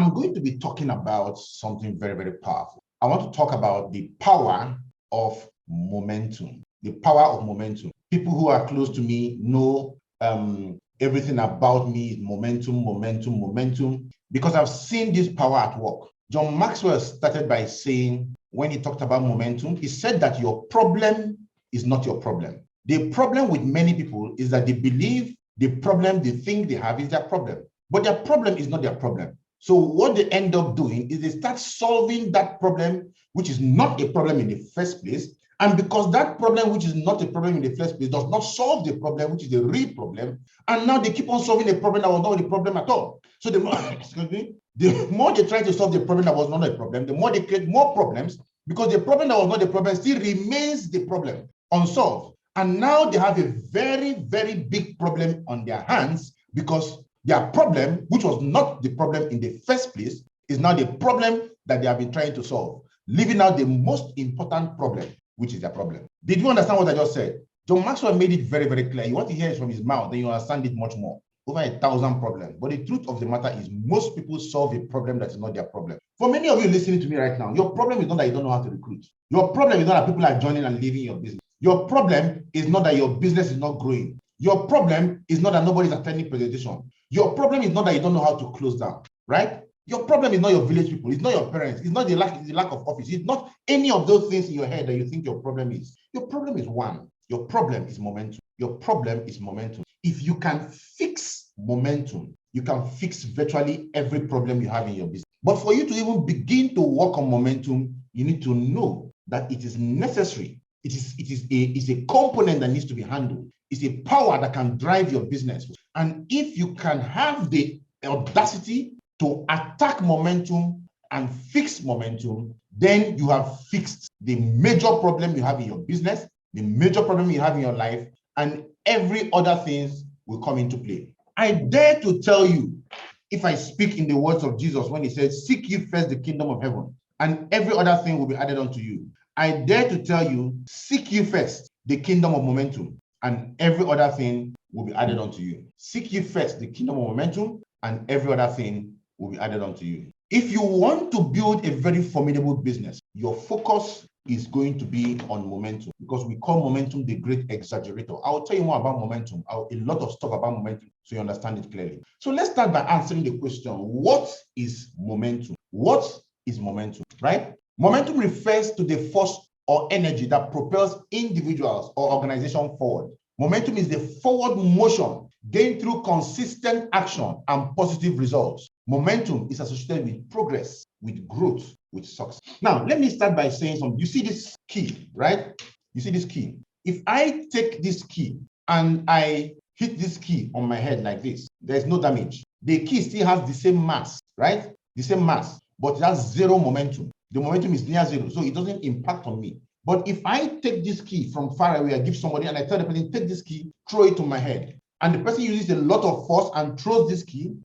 I'm going to be talking about something very, very powerful. I want to talk about the power of momentum. The power of momentum. People who are close to me know everything about me is momentum, because I've seen this power at work. John Maxwell started by saying, when he talked about momentum, he said that your problem is not your problem. The problem with many people is that they believe the problem they think they have is their problem, but their problem is not their problem. So what they end up doing is they start solving that problem, which is not a problem in the first place. And because that problem, which is not a problem in the first place, does not solve the problem, which is the real problem, and now they keep on solving a problem that was not a problem at all. So the more they try to solve the problem that was not a problem, the more they create more problems, because the problem that was not a problem still remains the problem unsolved. And now they have a very, very big problem on their hands, because their problem, which was not the problem in the first place, is now the problem that they have been trying to solve, leaving out the most important problem, which is their problem. Did you understand what I just said? John Maxwell made it very, very clear. You want to hear it from his mouth, then you understand it much more. Over 1,000 problems. But the truth of the matter is most people solve a problem that is not their problem. For many of you listening to me right now, your problem is not that you don't know how to recruit. Your problem is not that people are joining and leaving your business. Your problem is not that your business is not growing. Your problem is not that nobody is attending presentation. Your problem is not that you don't know how to close down, right? Your problem is not your village people. It's not your parents. It's not the lack of office. It's not any of those things in your head that you think your problem is. Your problem is one. Your problem is momentum. Your problem is momentum. If you can fix momentum, you can fix virtually every problem you have in your business. But for you to even begin to work on momentum, you need to know that it is necessary. It's a component that needs to be handled. It's a power that can drive your business. And if you can have the audacity to attack momentum and fix momentum, then you have fixed the major problem you have in your business, the major problem you have in your life, and every other things will come into play. I dare to tell you, if I speak in the words of Jesus when he said, seek ye first the kingdom of heaven, and every other thing will be added unto you. I dare to tell you, seek ye first the kingdom of momentum, and every other thing will be added unto you. Seek ye first the kingdom of momentum, and every other thing will be added unto you. If you want to build a very formidable business, your focus is going to be on momentum, because we call momentum the great exaggerator. I'll tell you more about momentum, a lot of stuff about momentum, so you understand it clearly. So let's start by answering the question, what is momentum? What is momentum, right? Momentum refers to the force or energy that propels individuals or organizations forward. Momentum is the forward motion gained through consistent action and positive results. Momentum is associated with progress, with growth, with success. Now, let me start by saying something. You see this key, right? You see this key. If I take this key and I hit this key on my head like this, there's no damage. The key still has the same mass, right? The same mass, but it has zero momentum. The momentum is near zero, so it doesn't impact on me. But if I take this key from far away, I give somebody and I tell the person, take this key, throw it to my head, and the person uses a lot of force and throws this key,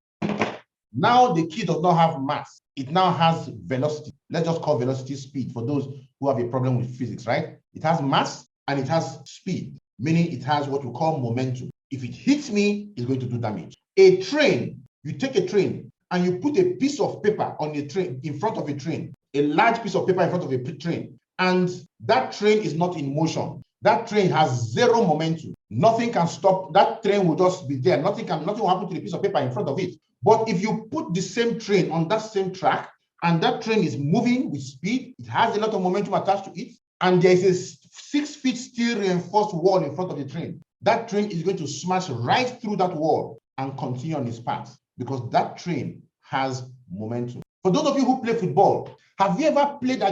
now the key does not have mass. It now has velocity. Let's just call velocity speed for those who have a problem with physics, right? It has mass and it has speed, meaning it has what we call momentum. If it hits me, it's going to do damage. A train, you take a train and you put a piece of paper on a train, in front of a train, a large piece of paper in front of a train, and that train is not in motion. That train has zero momentum. Nothing can stop. That train will just be there. Nothing will happen to the piece of paper in front of it. But if you put the same train on that same track, and that train is moving with speed, it has a lot of momentum attached to it, and there is a 6 feet steel reinforced wall in front of the train, that train is going to smash right through that wall and continue on its path, because that train has momentum. For those of you who play football, have you ever played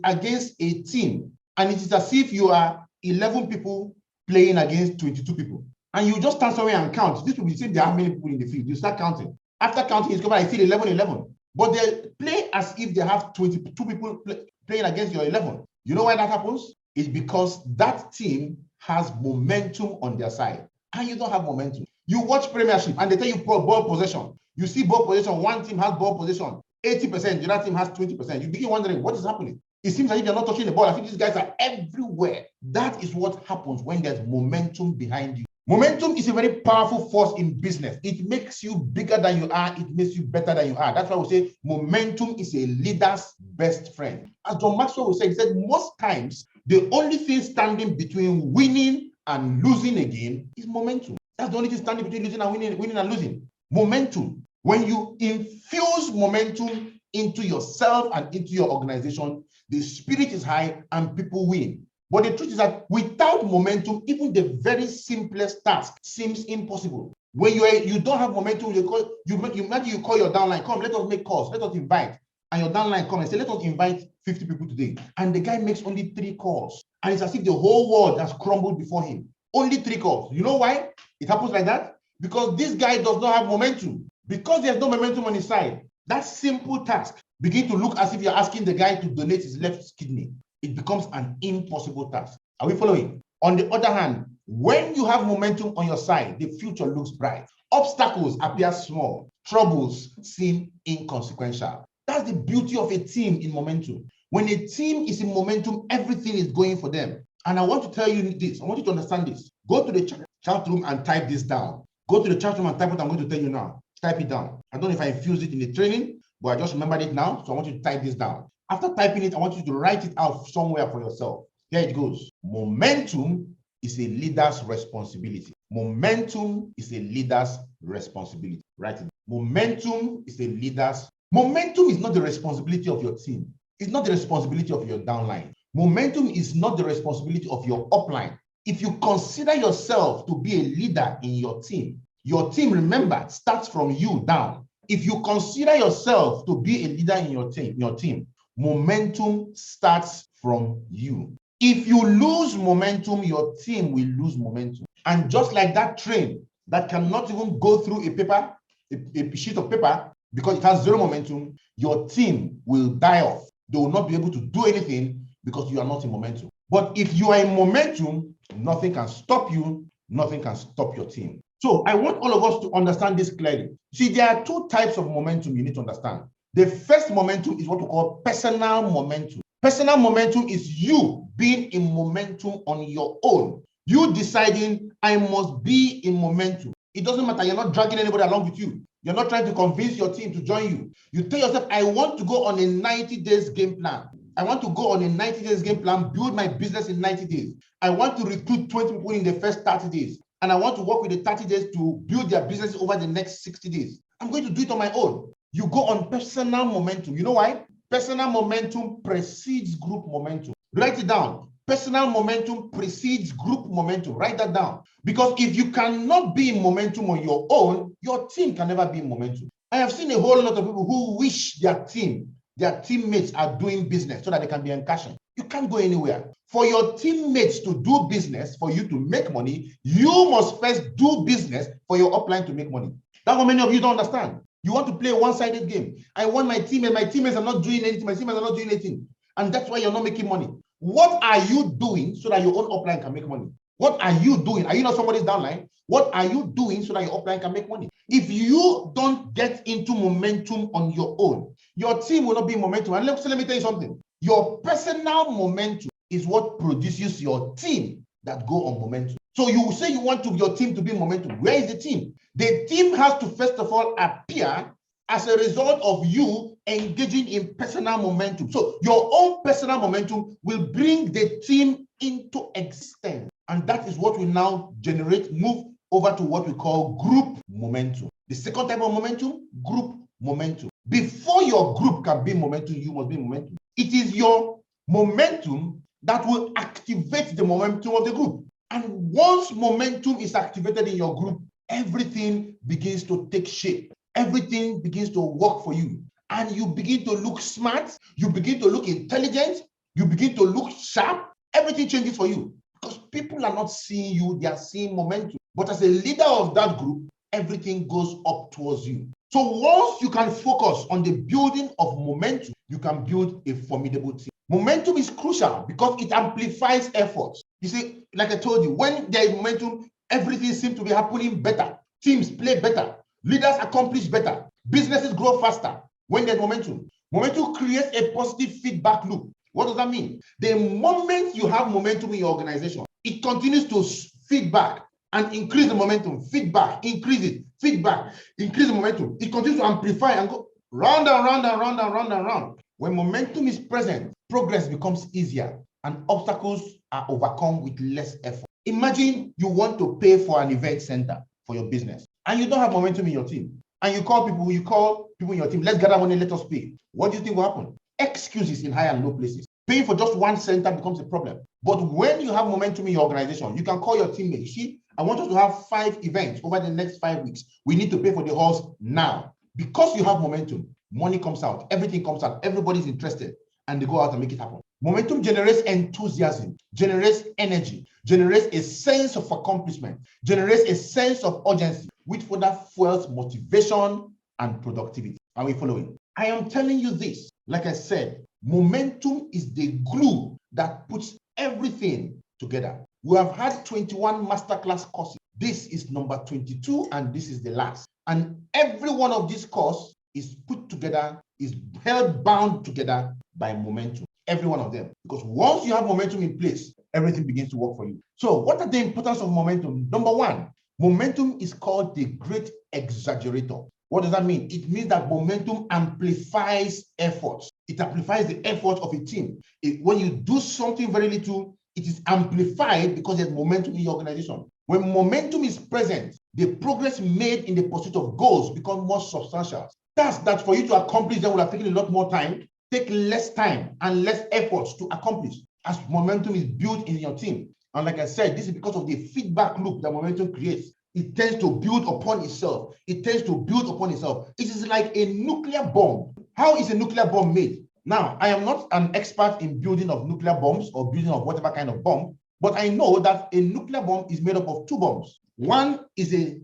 against a team and it is as if you are 11 people playing against 22 people? And you just stand somewhere and count. This will be saying there are many people in the field. You start counting. After counting, it's I feel 11. But they play as if they have 22 people playing against your 11. You know why that happens? It's because that team has momentum on their side, and you don't have momentum. You watch Premiership and they tell you ball possession. You see ball possession, one team has ball possession 80%, the other team has 20%. You begin wondering what is happening. It seems like if you're not touching the ball, I think these guys are everywhere. That is what happens when there's momentum behind you. Momentum is a very powerful force in business. It makes you bigger than you are. It makes you better than you are. That's why we say momentum is a leader's best friend. As John Maxwell would say, he said most times the only thing standing between winning and losing a game is momentum. That's the only thing standing between losing and winning and losing. Momentum. When you infuse momentum into yourself and into your organization, the spirit is high and people win. But the truth is that without momentum, even the very simplest task seems impossible. When you don't have momentum, you imagine you call your downline, come, let us make calls, let us invite. And your downline come and say, let us invite 50 people today. And the guy makes only 3 calls. And it's as if the whole world has crumbled before him. Only 3 calls. You know why it happens like that? Because this guy does not have momentum. Because there's no momentum on his side, that simple task begins to look as if you're asking the guy to donate his left kidney. It becomes an impossible task. Are we following? On the other hand, when you have momentum on your side, the future looks bright. Obstacles appear small. Troubles seem inconsequential. That's the beauty of a team in momentum. When a team is in momentum, everything is going for them. And I want to tell you this. I want you to understand this. Go to the chat room and type this down. Go to the chat room and type what I'm going to tell you now. Type it down. I don't know if I infused it in the training, but I just remembered it now. So I want you to type this down. After typing it, I want you to write it out somewhere for yourself. Here it goes. Momentum is a leader's responsibility. Momentum is a leader's responsibility. Write it. Momentum is a leader's. Momentum is not the responsibility of your team. It's not the responsibility of your downline. Momentum is not the responsibility of your upline. If you consider yourself to be a leader in your team, remember, starts from you down. If you consider yourself to be a leader in your team, momentum starts from you. If you lose momentum, your team will lose momentum. And just like that train that cannot even go through a sheet of paper because it has 0 momentum, your team will die off. They will not be able to do anything because you are not in momentum. But if you are in momentum, nothing can stop you, nothing can stop your team. So I want all of us to understand this clearly. See, there are 2 types of momentum you need to understand. The first momentum is what we call personal momentum. Personal momentum is you being in momentum on your own. You deciding, I must be in momentum. It doesn't matter. You're not dragging anybody along with you. You're not trying to convince your team to join you. You tell yourself, I want to go on a 90 days game plan. I want to go on a 90 days game plan, build my business in 90 days. I want to recruit 20 people in the first 30 days. And I want to work with the 30 days to build their business over the next 60 days. I'm going to do it on my own. You go on personal momentum. You know why? Personal momentum precedes group momentum. Write it down. Personal momentum precedes group momentum. Write that down. Because if you cannot be in momentum on your own, your team can never be in momentum. I have seen a whole lot of people who wish their teammates are doing business so that they can be encashing. You can't go anywhere. For your teammates to do business, for you to make money, you must first do business for your upline to make money. That's what many of you don't understand. You want to play a one-sided game. I want my teammates are not doing anything. My teammates are not doing anything. And that's why you're not making money. What are you doing so that your own upline can make money? What are you doing? Are you not somebody's downline? What are you doing so that your upline can make money? If you don't get into momentum on your own, your team will not be in momentum. And let me tell you something. Your personal momentum is what produces your team that go on momentum. So you say you want your team to be in momentum. Where is the team? The team has to first of all appear as a result of you engaging in personal momentum. So your own personal momentum will bring the team into existence. And that is what will now move over to what we call group momentum. The second type of momentum, group momentum. Before your group can be momentum, you must be momentum. It is your momentum that will activate the momentum of the group. And once momentum is activated in your group, everything begins to take shape. Everything begins to work for you. And you begin to look smart. You begin to look intelligent. You begin to look sharp. Everything changes for you. Because people are not seeing you, they are seeing momentum. But as a leader of that group, everything goes up towards you. So once you can focus on the building of momentum, you can build a formidable team. Momentum is crucial because it amplifies efforts. You see, like I told you, when there is momentum, everything seems to be happening better. Teams play better. Leaders accomplish better. Businesses grow faster when there's momentum. Momentum creates a positive feedback loop. What does that mean? The moment you have momentum in your organization, it continues to feedback. and increase the momentum. Feedback, increase it. Feedback, increase the momentum. It continues to amplify and go round and round and round and round and round. When momentum is present, progress becomes easier and obstacles are overcome with less effort. Imagine you want to pay for an event center for your business and you don't have momentum in your team. And you call people in your team, let's gather money, let us pay. What do you think will happen? Excuses in high and low places. Paying for just one center becomes a problem. But when you have momentum in your organization, you can call your teammates. See, I want us to have 5 events over the next 5 weeks. We need to pay for the halls now. Because you have momentum, money comes out, everything comes out, everybody's interested, and they go out and make it happen. Momentum generates enthusiasm, generates energy, generates a sense of accomplishment, generates a sense of urgency, which further fuels motivation and productivity. Are we following? I am telling you this, like I said, momentum is the glue that puts everything together. We have had 21 masterclass courses. This is number 22, and this is the last. And every one of these courses is put together, is held bound together by momentum. Every one of them. Because once you have momentum in place, everything begins to work for you. So what are the importance of momentum? Number 1, momentum is called the great exaggerator. What does that mean? It means that momentum amplifies efforts. It amplifies the effort of a team. When you do something very little, it is amplified because there's momentum in your organization. When momentum is present, the progress made in the pursuit of goals becomes more substantial. Tasks that for you to accomplish them will have taken a lot more time, take less time and less efforts to accomplish as momentum is built in your team. And like I said, this is because of the feedback loop that momentum creates. It tends to build upon itself. It tends to build upon itself. It is like a nuclear bomb. How is a nuclear bomb made? Now, I am not an expert in building of nuclear bombs or building of whatever kind of bomb, but I know that a nuclear bomb is made up of 2 bombs. One is a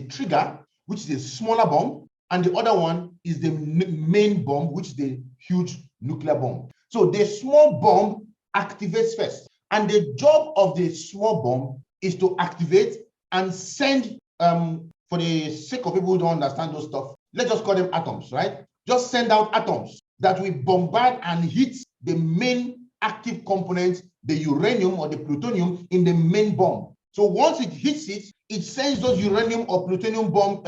trigger, which is a smaller bomb, and the other one is the main bomb, which is the huge nuclear bomb. So the small bomb activates first, and the job of the small bomb is to activate and send, for the sake of people who don't understand those stuff, let's just call them atoms, right? Just send out atoms that will bombard and hit the main active component, the uranium or the plutonium in the main bomb. So once it hits it, it sends those uranium or plutonium bomb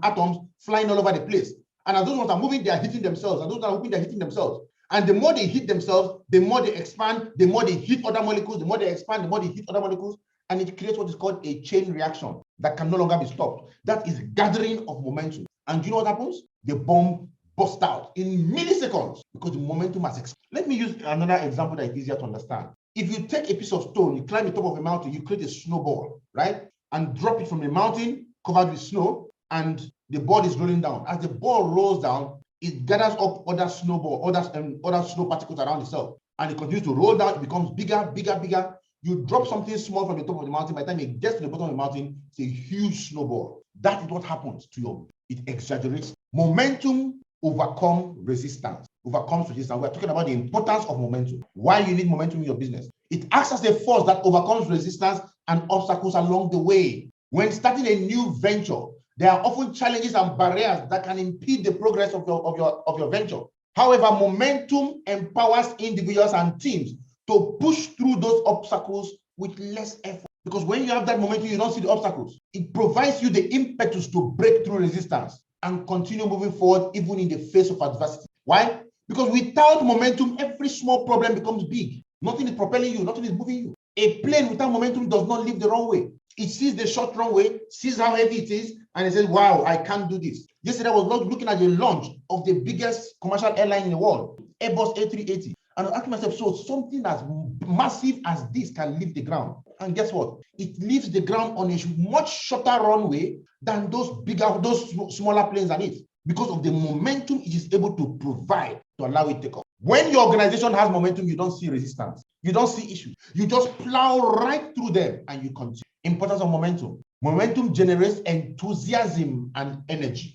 atoms flying all over the place. And as those ones are moving, they are hitting themselves. And those that are moving, they're hitting themselves. And the more they hit themselves, the more they expand, the more they hit other molecules, the more they expand, the more they hit other molecules. And it creates what is called a chain reaction that can no longer be stopped. That is gathering of momentum. And do you know what happens? The bomb bursts out in milliseconds because the momentum has expanded. Let me use another example that is easier to understand. If you take a piece of stone, you climb the top of a mountain, you create a snowball, right? And drop it from the mountain covered with snow, and the ball is rolling down. As the ball rolls down, it gathers up other snowball, other snow particles around itself, and it continues to roll down. It becomes bigger, bigger, bigger. You drop something small from the top of the mountain. By the time it gets to the bottom of the mountain, it's a huge snowball. That is what happens to your. It exaggerates. Momentum overcomes resistance. We are talking about the importance of momentum. Why you need momentum in your business. It acts as a force that overcomes resistance and obstacles along the way. When starting a new venture, there are often challenges and barriers that can impede the progress of your venture. However, momentum empowers individuals and teams to push through those obstacles with less effort. Because when you have that momentum, you don't see the obstacles. It provides you the impetus to break through resistance and continue moving forward even in the face of adversity. Why? Because without momentum, every small problem becomes big. Nothing is propelling you, nothing is moving you. A plane without momentum does not leave the runway. It sees the short runway, sees how heavy it is, and it says, wow, I can't do this. Yesterday, I was looking at the launch of the biggest commercial airline in the world, Airbus A380. And I was asking myself, so something as massive as this can leave the ground. And guess what? It leaves the ground on a much shorter runway than those smaller planes on it, because of the momentum it is able to provide to allow it to take off. When your organization has momentum, you don't see resistance. You don't see issues. You just plow right through them and you continue. Importance of momentum. Momentum generates enthusiasm and energy.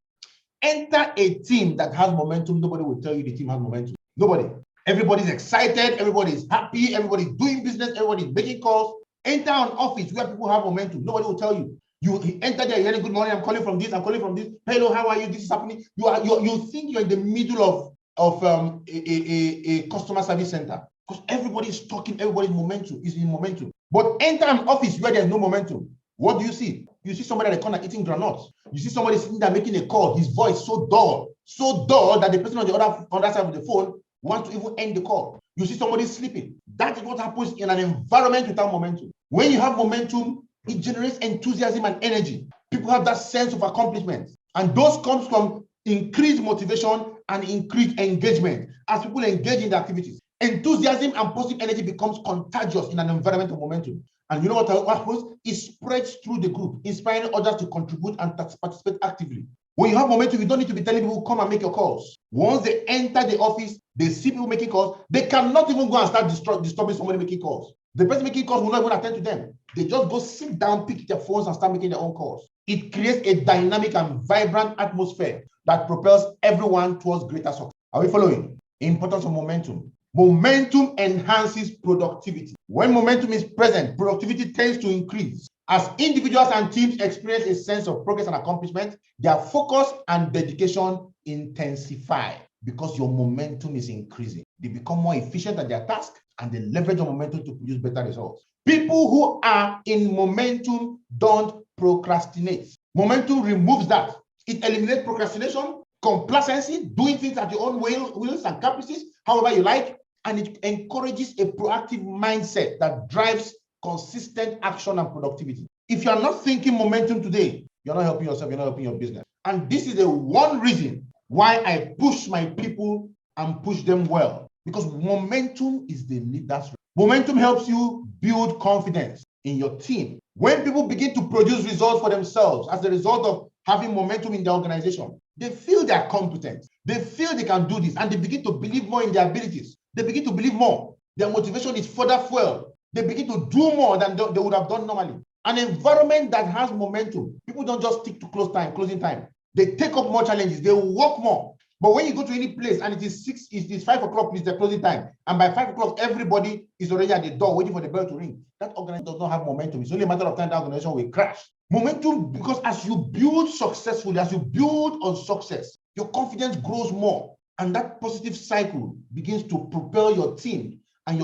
Enter a team that has momentum. Nobody will tell you the team has momentum. Nobody. Everybody's excited. Everybody's happy. Everybody's doing business. Everybody's making calls. Enter an office where people have momentum. Nobody will tell you. You enter there, you're good morning, I'm calling from this, I'm calling from this. Hello, how are you? This is happening. You think you're in the middle of a customer service center because everybody's talking, everybody's momentum is in momentum. But enter an office where there's no momentum. What do you see? You see somebody at the corner eating granuts. You see somebody sitting there making a call, his voice so dull that the person on the other side of the phone wants to even end the call. You see somebody sleeping. That is what happens in an environment without momentum. When you have momentum, it generates enthusiasm and energy. People have that sense of accomplishment. And those comes from increased motivation and increased engagement as people engage in the activities. Enthusiasm and positive energy becomes contagious in an environment of momentum. And you know what happens? It spreads through the group, inspiring others to contribute and participate actively. When you have momentum, you don't need to be telling people, come and make your calls. Once they enter the office, they see people making calls, they cannot even go and start disturbing somebody making calls. The person making calls will not even attend to them. They just go sit down, pick their phones and start making their own calls. It creates a dynamic and vibrant atmosphere that propels everyone towards greater success. Are we following? Importance of momentum. Momentum enhances productivity. When momentum is present, productivity tends to increase. As individuals and teams experience a sense of progress and accomplishment, their focus and dedication intensify because your momentum is increasing. They become more efficient at their task and they leverage your momentum to produce better results. People who are in momentum don't procrastinate. Momentum removes that. It eliminates procrastination, complacency, doing things at your own wills and caprices, however you like, and it encourages a proactive mindset that drives consistent action and productivity. If you are not thinking momentum today, you're not helping yourself, you're not helping your business. And this is the one reason why I push my people and push them well. Because momentum is the leader's. Momentum helps you build confidence in your team. When people begin to produce results for themselves as a result of having momentum in their organization, they feel they are competent. They feel they can do this, and they begin to believe more in their abilities. They begin to believe more. Their motivation is further fueled. They begin to do more than they would have done normally. An environment that has momentum, people don't just stick to closing time. They take up more challenges. They work more. But when you go to any place and it is 5 o'clock, it's the closing time, and by 5 o'clock, everybody is already at the door waiting for the bell to ring, that organization does not have momentum. It's only a matter of time that organization will crash. Momentum, because as you build successfully, as you build on success, your confidence grows more, and that positive cycle begins to propel your team and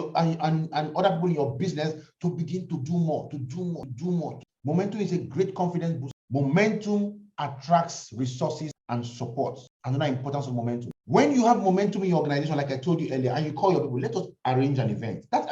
other people in your business to begin to do more. Momentum is a great confidence boost. Momentum attracts resources and support. Another importance of momentum. When you have momentum in your organization, like I told you earlier, and you call your people, let us arrange an event. That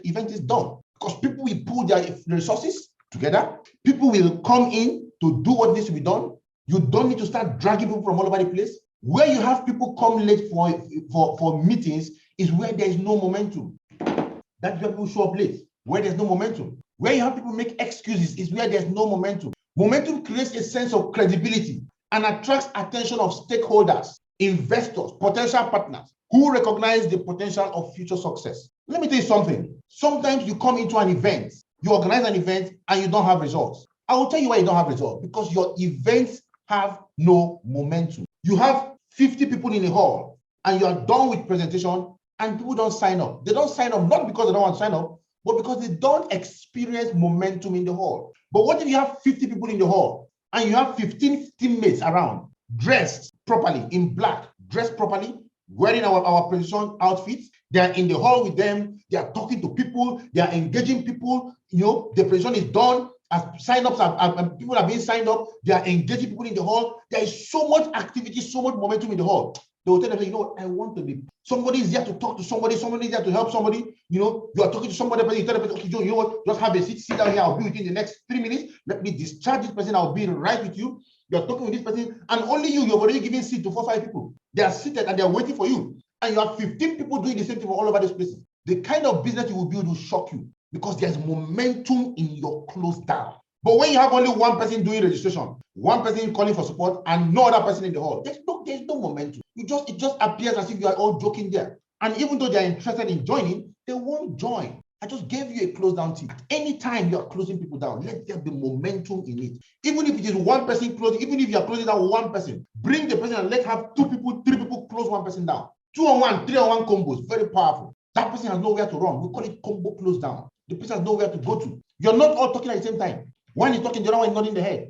event is done because people will pull their resources together. People will come in to do what needs to be done. You don't need to start dragging people from all over the place. Where you have people come late for meetings is where there is no momentum. That's where people show up late, where there's no momentum. Where you have people make excuses is where there's no momentum. Momentum creates a sense of credibility and attracts attention of stakeholders, investors, potential partners who recognize the potential of future success. Let me tell you something. Sometimes you come into an event, you organize an event, and you don't have results. I will tell you why you don't have results. Because your events have no momentum. You have 50 people in a hall, and you are done with presentation, and people don't sign up. They don't sign up not because they don't want to sign up, but because they don't experience momentum in the hall. But what if you have 50 people in the hall and you have 15 teammates around, dressed properly in black, dressed properly, wearing our presentation outfits? They are in the hall with them. They are talking to people. They are engaging people. The presentation is done. As sign-ups and people are being signed up, they are engaging people in the hall. There is so much activity, so much momentum in the hall. They will tell them, I want to be. Somebody is there to talk to somebody. Somebody is there to help somebody. You are talking to somebody, you tell the person, okay, Joe, you know what? Just have a seat, sit down here. I'll be with you in the next 3 minutes. Let me discharge this person. I'll be right with you. You're talking with this person, and only you've already given seat to 4 or 5 people. They are seated and they are waiting for you. And you have 15 people doing the same thing all over these places. The kind of business you will build will shock you because there's momentum in your close down. But when you have only one person doing registration, one person calling for support, and no other person in the hall, there's no momentum. It just appears as if you are all joking there. And even though they are interested in joining, they won't join. I just gave you a close down tip. Anytime you are closing people down, let there be momentum in it. Even if it is one person closing, even if you are closing down one person, bring the person and let's have 2 people, 3 people close one person down. 2-on-1, 3-on-1 combos, very powerful. That person has nowhere to run. We call it combo close down. The person has nowhere to go to. You're not all talking at the same time. One is talking, the other one is nodding the head.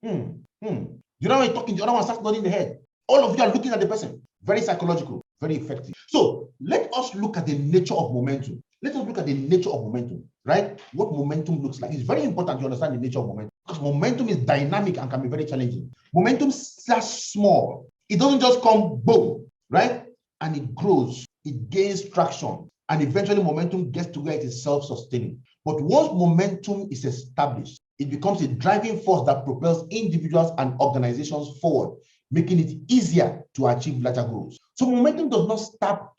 The other one is talking, the other one starts nodding the head. All of you are looking at the person. Very psychological, very effective. So let us look at the nature of momentum. Let us look at the nature of momentum. right? What momentum looks like. It's very important to understand the nature of momentum, because momentum is dynamic and can be very challenging. Momentum starts small. It doesn't just come boom, right? And it grows, it gains traction, and eventually momentum gets to where it is self-sustaining. But once momentum is established, it becomes a driving force that propels individuals and organizations forward, making it easier to achieve larger goals. So momentum does not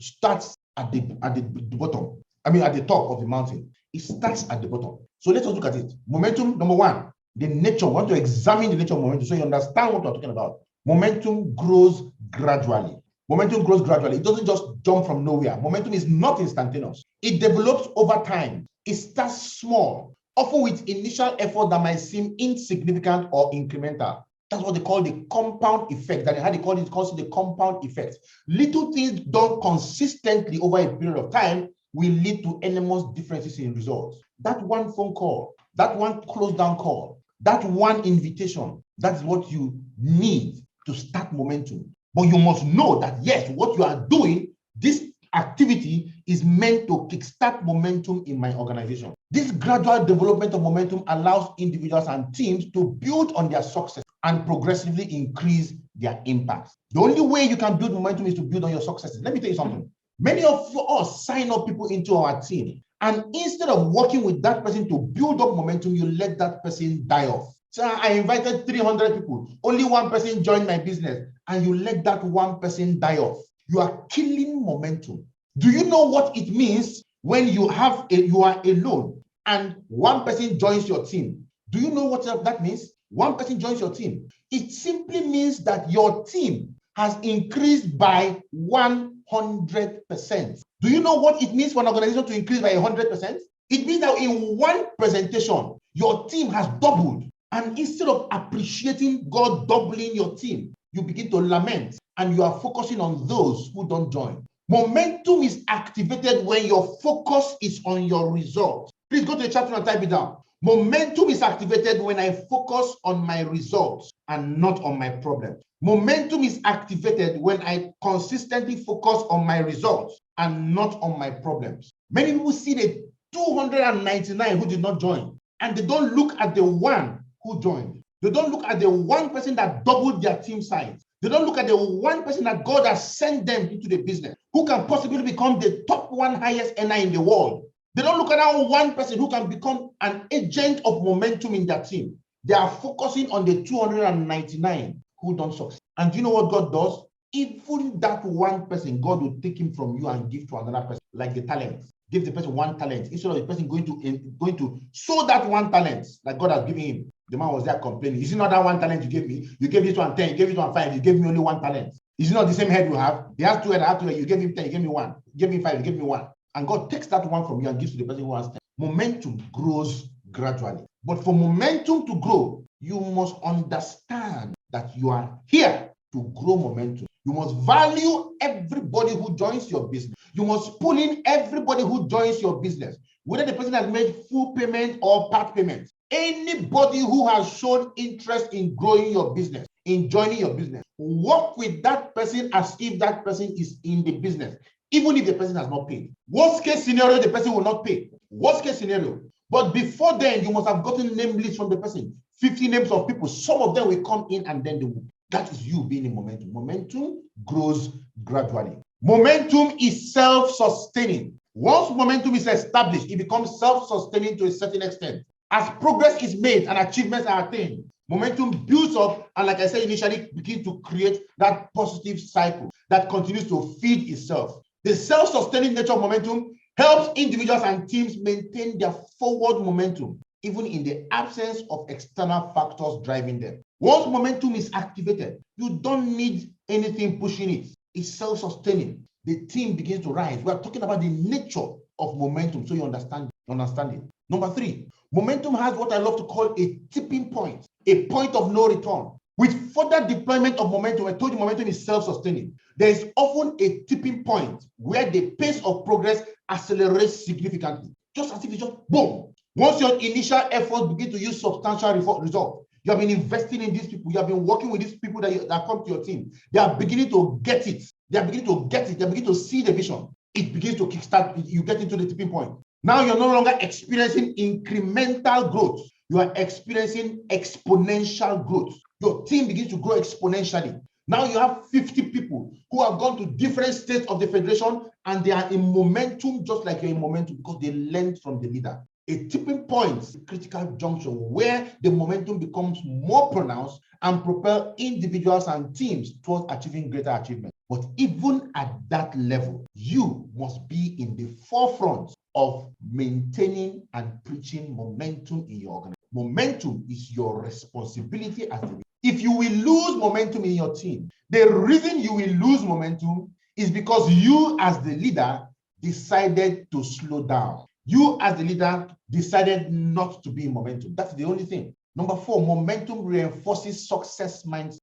start at the bottom. At the top of the mountain. It starts at the bottom. So let us look at it. Momentum, number one, the nature. We want to examine the nature of momentum so you understand what we're talking about. Momentum grows gradually. Momentum grows gradually. It doesn't just jump from nowhere. Momentum is not instantaneous. It develops over time. It starts small, often with initial effort that might seem insignificant or incremental. That's what they call the compound effect. They call it the compound effect. Little things done consistently over a period of time will lead to enormous differences in results. That one phone call, that one close down call, that one invitation, that's what you need to start momentum. But you must know that, yes, what you are doing, this activity is meant to kickstart momentum in my organization. This gradual development of momentum allows individuals and teams to build on their success and progressively increase their impact. The only way you can build momentum is to build on your successes. Let me tell you something. Many of us sign up people into our team, and instead of working with that person to build up momentum, you let that person die off. So I invited 300 people, only one person joined my business, and you let that one person die off. You are killing momentum. Do you know what it means when you are alone and one person joins your team? Do you know what that means? One person joins your team. It simply means that your team has increased by 100%. Do you know what it means for an organization to increase by 100%? It means that in one presentation, your team has doubled. And instead of appreciating God doubling your team, you begin to lament and you are focusing on those who don't join. Momentum is activated when your focus is on your results. Please go to the chat room and type it down. Momentum is activated when I focus on my results and not on my problems. Momentum is activated when I consistently focus on my results and not on my problems. Many people see the 299 who did not join, and they don't look at the one who joined. They don't look at the one person that doubled their team size. They don't look at the one person that God has sent them into the business, who can possibly become the top one highest earner in the world. They don't look at that one person who can become an agent of momentum in their team. They are focusing on the 299 who don't succeed. And do you know what God does? Even that one person, God will take him from you and give to another person, like the talent. Give the person one talent instead of the person going to sow that one talent that God has given him. The man was there complaining. Is it not that one talent you gave me? You gave this one 10, you gave this one 5, you gave me only one talent. Is it not the same head you have? He has 2 heads, I have 2 heads. You gave him 10, you gave me 1. You gave me 5, you gave me 1. And God takes that one from you and gives to the person who has 10. Momentum grows gradually. But for momentum to grow, you must understand that you are here to grow momentum. You must value everybody who joins your business. You must pull in everybody who joins your business, whether the person has made full payment or part payment. Anybody who has shown interest in growing your business, in joining your business, work with that person as if that person is in the business, even if the person has not paid. Worst case scenario, the person will not pay. Worst case scenario. But before then, you must have gotten name lists from the person. 50 names of people. Some of them will come in and then they will. That is you being in momentum. Momentum grows gradually. Momentum is self-sustaining. Once momentum is established, it becomes self-sustaining to a certain extent. As progress is made and achievements are attained, momentum builds up and, like I said initially, begins to create that positive cycle that continues to feed itself. The self-sustaining nature of momentum helps individuals and teams maintain their forward momentum, even in the absence of external factors driving them. Once momentum is activated, you don't need anything pushing it. It's self-sustaining. The team begins to rise. We are talking about the nature of momentum, so you understand it. Number 3, momentum has what I love to call a tipping point, a point of no return. With further deployment of momentum, I told you momentum is self-sustaining. There is often a tipping point where the pace of progress accelerates significantly, just as if it's just boom. Once your initial efforts begin to use substantial results, you have been investing in these people, you have been working with these people that come to your team. They are beginning to get it. They are beginning to see the vision. It begins to kickstart. You get into the tipping point. Now you're no longer experiencing incremental growth. You are experiencing exponential growth. Your team begins to grow exponentially. Now you have 50 people who have gone to different states of the federation and they are in momentum just like you're in momentum because they learned from the leader. A tipping point, a critical junction where the momentum becomes more pronounced and propel individuals and teams towards achieving greater achievement. But even at that level, you must be in the forefront of maintaining and preaching momentum in your organization. Momentum is your responsibility as the leader. If you will lose momentum in your team, the reason you will lose momentum is because you as the leader decided to slow down. You as the leader decided not to be in momentum. That's the only thing. Number 4, momentum reinforces success mindset.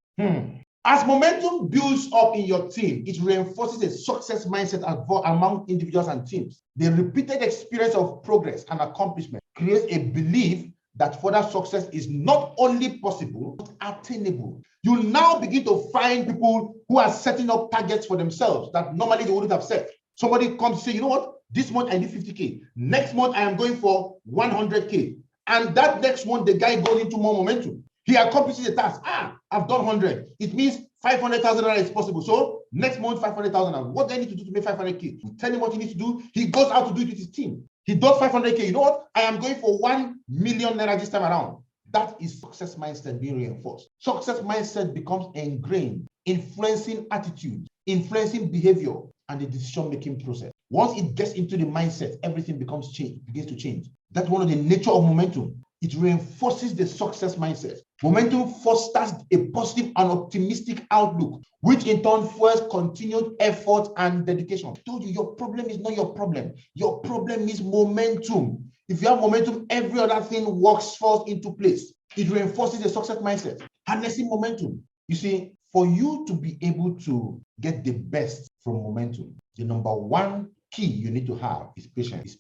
As momentum builds up in your team, it reinforces a success mindset among individuals and teams. The repeated experience of progress and accomplishment creates a belief that further success is not only possible, but attainable. You now begin to find people who are setting up targets for themselves that normally they wouldn't have set. Somebody comes to say, you know what? This month I need 50K. Next month I am going for 100K. And that next month, the guy goes into more momentum. He accomplishes the task. I've done 100. It means 500,000 is possible. So next month, 500,000. What do I need to do to make 500K? We tell him what he needs to do. He goes out to do it with his team. He does 500K. You know what? I am going for 1 million naira this time around. That is success mindset being reinforced. Success mindset becomes ingrained, influencing attitude, influencing behavior, and the decision-making process. Once it gets into the mindset, everything begins to change. That's one of the nature of momentum. It reinforces the success mindset. Momentum fosters a positive and optimistic outlook, which in turn fuels continued effort and dedication. I told you, your problem is not your problem. Your problem is momentum. If you have momentum, every other thing falls into place. It reinforces the success mindset. Harnessing momentum. You see, for you to be able to get the best from momentum, the number 1 key you need to have is patience.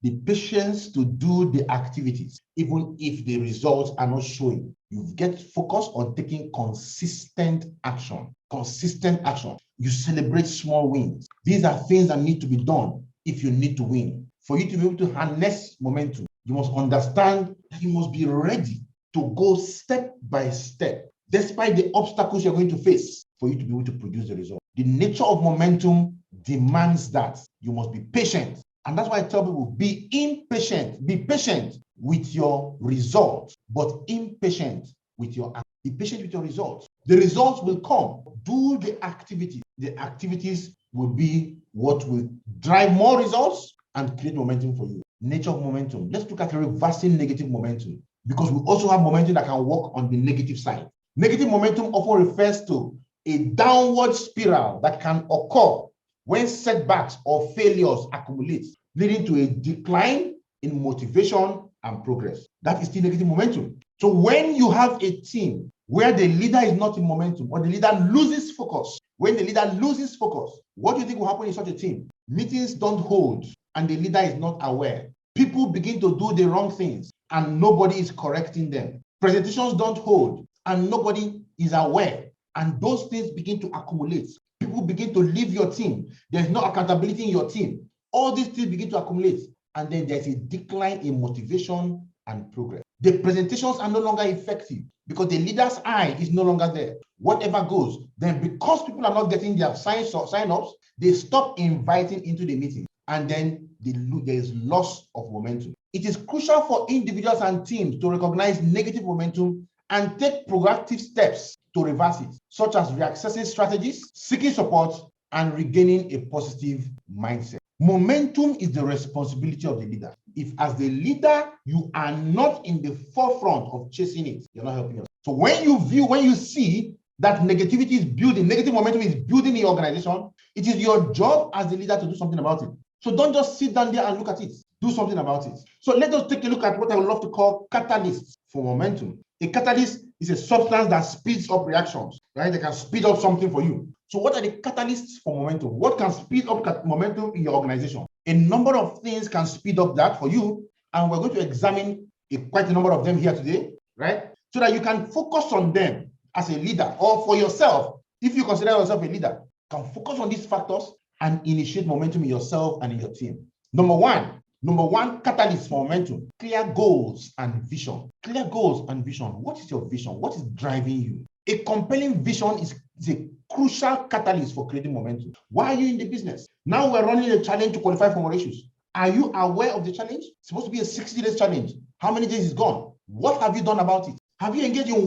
The patience to do the activities, even if the results are not showing. You get focused on taking consistent action. You celebrate small wins. These are things that need to be done if you need to win. For you to be able to harness momentum, you must understand that you must be ready to go step by step, despite the obstacles you're going to face, for you to be able to produce the result. The nature of momentum demands that you must be patient. And that's why I tell people, be impatient. Be patient with your results, but impatient with your action. Be patient with your results. The results will come. Do the activities. The activities will be what will drive more results and create momentum for you. Nature of momentum. Let's look at reversing negative momentum, because we also have momentum that can work on the negative side. Negative momentum often refers to a downward spiral that can occur when setbacks or failures accumulate, leading to a decline in motivation and progress. That is still negative momentum. So when you have a team where the leader is not in momentum, or the leader loses focus, what do you think will happen in such a team? Meetings don't hold and the leader is not aware. People begin to do the wrong things and nobody is correcting them. Presentations don't hold and nobody is aware, and those things begin to accumulate. People begin to leave your team. There's no accountability in your team. All these things begin to accumulate, and then there's a decline in motivation and progress. The presentations are no longer effective because the leader's eye is no longer there. Whatever goes, then because people are not getting their sign-ups, they stop inviting into the meeting, and then there is loss of momentum. It is crucial for individuals and teams to recognize negative momentum and take proactive steps to reverse it, such as reassessing strategies, seeking support, and regaining a positive mindset. Momentum is the responsibility of the leader. If as the leader, you are not in the forefront of chasing it, you're not helping us. So when you see that negativity is building, negative momentum is building in your organization, it is your job as the leader to do something about it. So don't just sit down there and look at it. Do something about it. So let us take a look at what I would love to call catalysts for momentum. A catalyst is a substance that speeds up reactions, right? They can speed up something for you. So what are the catalysts for momentum? What can speed up momentum in your organization? A number of things can speed up that for you, and we're going to examine quite a number of them here today, right? So that you can focus on them as a leader, or for yourself, if you consider yourself a leader, can focus on these factors and initiate momentum in yourself and in your team. Number 1, Number one, catalyst for momentum. Clear goals and vision. Clear goals and vision. What is your vision? What is driving you? A compelling vision is a crucial catalyst for creating momentum. Why are you in the business? Now we're running a challenge to qualify for more issues. Are you aware of the challenge? It's supposed to be a 60-day challenge. How many days is gone? What have you done about it? Have you engaged in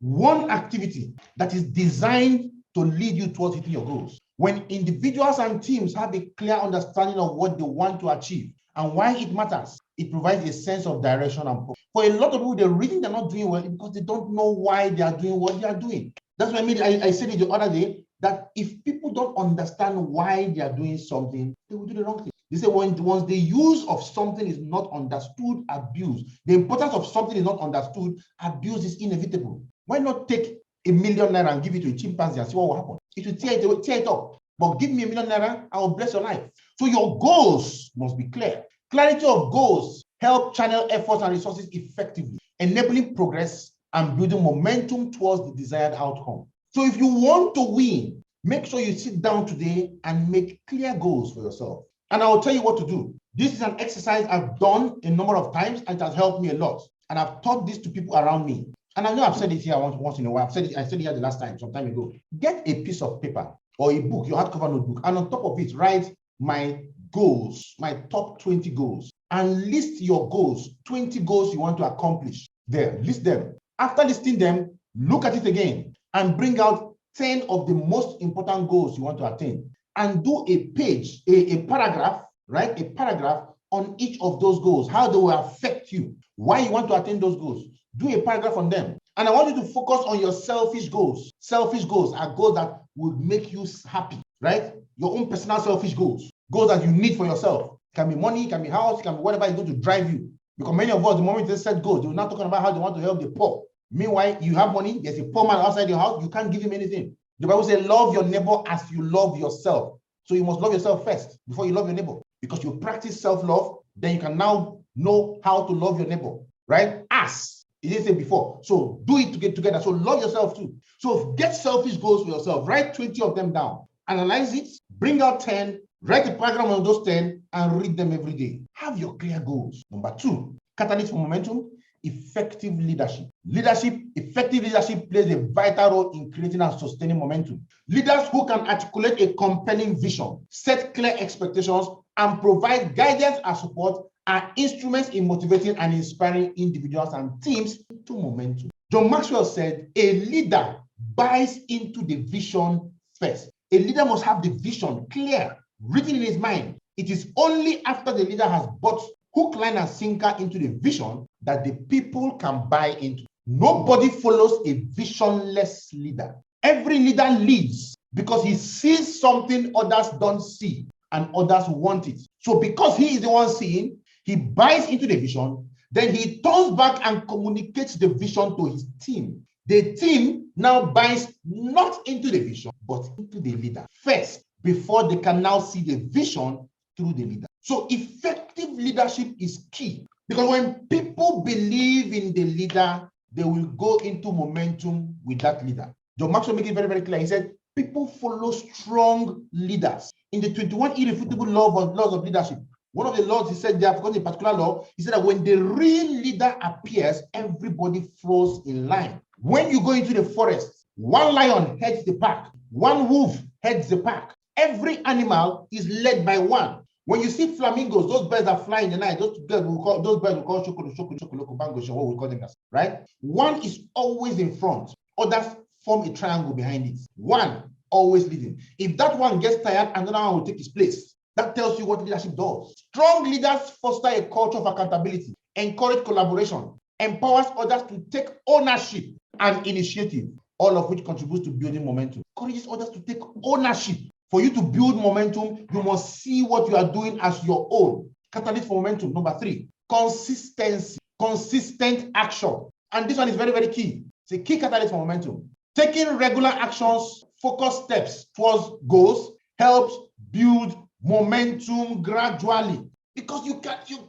one activity that is designed to lead you towards hitting your goals? When individuals and teams have a clear understanding of what they want to achieve and why it matters, it provides a sense of direction and purpose. For a lot of people, the reason they're not doing well is because they don't know why they are doing what they are doing. That's what I mean. I said it the other day that if people don't understand why they are doing something, they will do the wrong thing. They say once the use of something is not understood, abuse. The importance of something is not understood, abuse is inevitable. Why not take ₦1 million and give it to a chimpanzee and see what will happen? It will tear it up. But give me ₦1 million, I will bless your life. So your goals must be clear. Clarity of goals help channel efforts and resources effectively, enabling progress and building momentum towards the desired outcome. So if you want to win, make sure you sit down today and make clear goals for yourself. And I will tell you what to do. This is an exercise I've done a number of times and it has helped me a lot. And I've taught this to people around me. And I know I've said it here once in a while. I said it here the last time, some time ago. Get a piece of paper or a book, your hardcover notebook, and on top of it, write my goals, my top 20 goals, and list your goals, 20 goals you want to accomplish there. List them. After listing them, look at it again and bring out 10 of the most important goals you want to attain. And do a page, a paragraph, right? A paragraph on each of those goals, how they will affect you, why you want to attain those goals. Do a paragraph on them. And I want you to focus on your selfish goals. Selfish goals are goals that will make you happy, right? Your own personal selfish goals, goals that you need for yourself. It can be money, it can be house, it can be whatever is going to drive you. Because many of us, the moment they set goals, they're not talking about how they want to help the poor. Meanwhile, you have money, there's a poor man outside your house, you can't give him anything. The Bible says, love your neighbor as you love yourself. So you must love yourself first before you love your neighbor. Because you practice self-love, then you can now know how to love your neighbor, right? As it didn't say before. So do it to get together. So love yourself too. So get selfish goals for yourself. Write 20 of them down. Analyze it. Bring out 10. Write a paragraph on those 10 and read them every day. Have your clear goals. Number 2, catalyst for momentum. Effective leadership. Effective leadership plays a vital role in creating and sustaining momentum. Leaders who can articulate a compelling vision, set clear expectations, and provide guidance and support are instruments in motivating and inspiring individuals and teams to momentum. John Maxwell said, a leader buys into the vision first. A leader must have the vision clear, written in his mind. It is only after the leader has bought hook, line, and sinker into the vision that the people can buy into. Nobody follows a visionless leader. Every leader leads because he sees something others don't see and others want it. So because he is the one seeing, he buys into the vision, then he turns back and communicates the vision to his team. The team now buys not into the vision, but into the leader first, before they can now see the vision through the leader. So effective leadership is key, because when people believe in the leader, they will go into momentum with that leader. John Maxwell made it very, very clear. He said, people follow strong leaders. In the 21 irrefutable laws of leadership, one of the laws, he said, they have got a particular law. He said that when the real leader appears, everybody flows in line. When you go into the forest, one lion heads the pack, one wolf heads the pack. Every animal is led by one. When you see flamingos, those birds that fly in the night, those birds we call shokolo, bango, what we call them, right? One is always in front. Others form a triangle behind it. One always leading. If that one gets tired, another one will take his place. That tells you what leadership does. Strong leaders foster a culture of accountability, encourage collaboration, empowers others to take ownership and initiative, all of which contributes to building momentum. Encourages others to take ownership. For you to build momentum, you must see what you are doing as your own. Catalyst for momentum. Number 3, consistency, consistent action. And this one is very, very key. It's a key catalyst for momentum. Taking regular actions, focused steps towards goals helps build momentum gradually. Because you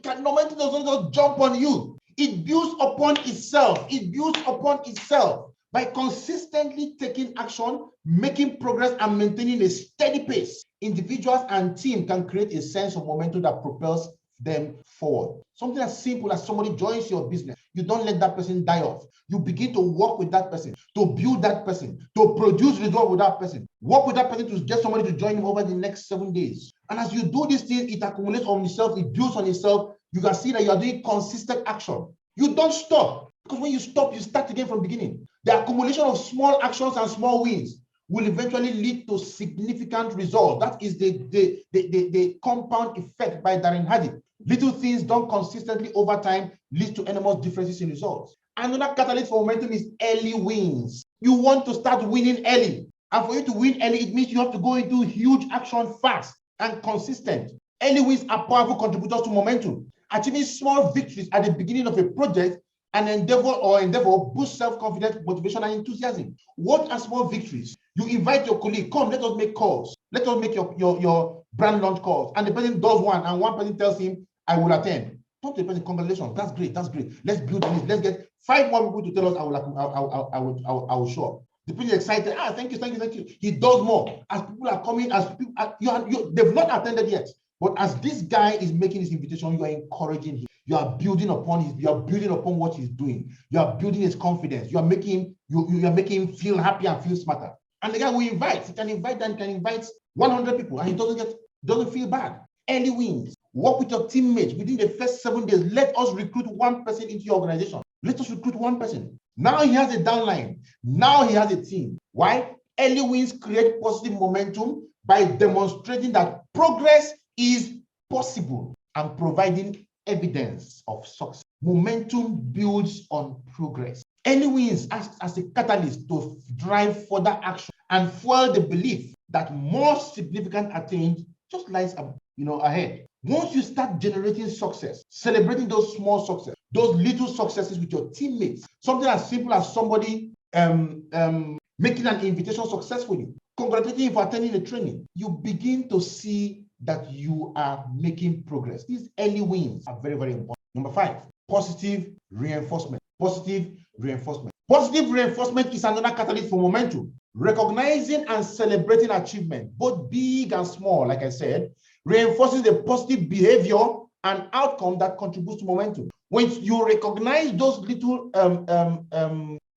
can momentum doesn't just jump on you. It builds upon itself. It builds upon itself. By consistently taking action, making progress, and maintaining a steady pace, individuals and teams can create a sense of momentum that propels them forward. Something as simple as somebody joins your business. You don't let that person die off. You begin to work with that person, to build that person, to produce results with that person. Work with that person to get somebody to join him over the next 7 days. And as you do this thing, it accumulates on itself, it builds on itself. You can see that you are doing consistent action. You don't stop, because when you stop, you start again from the beginning. The accumulation of small actions and small wins will eventually lead to significant results. That is the compound effect by Darren Hardy. Little things done consistently over time leads to enormous differences in results. Another catalyst for momentum is early wins. You want to start winning early. And for you to win early, it means you have to go into huge action fast and consistent. Early wins are powerful contributors to momentum. Achieving small victories at the beginning of a project and endeavor boosts self-confidence, motivation, and enthusiasm. What are small victories? You invite your colleague, come, let us make calls. Let us make your brand launch calls. And the person does one, and one person tells him, I will attend. Talk to the person, congratulations, that's great, that's great. Let's build on this. Let's get 5 more people to tell us I will show up. The person is excited. Thank you. He does more. As people are coming, as people they've not attended yet. But as this guy is making his invitation, you are encouraging him. You are building upon what he's doing. You are building his confidence. You are making him feel happy and feel smarter. And the guy will invite. He can invite 100 people, and he doesn't feel bad. Early wins. Work with your teammates within the first 7 days. Let us recruit one person into your organization. Let us recruit one person. Now he has a downline. Now he has a team. Why? Early wins create positive momentum by demonstrating that progress is possible and providing evidence of success. Momentum builds on progress. Early wins act as a catalyst to drive further action and fuel the belief that more significant attainment just lies ahead. Once you start generating success, celebrating those small successes, those little successes with your teammates, something as simple as somebody making an invitation successfully, congratulating you for attending the training, you begin to see that you are making progress. These early wins are very, very important. Number 5, positive reinforcement. Positive reinforcement. Positive reinforcement is another catalyst for momentum. Recognizing and celebrating achievement, both big and small, like I said, reinforces the positive behavior and outcome that contributes to momentum. When you recognize those little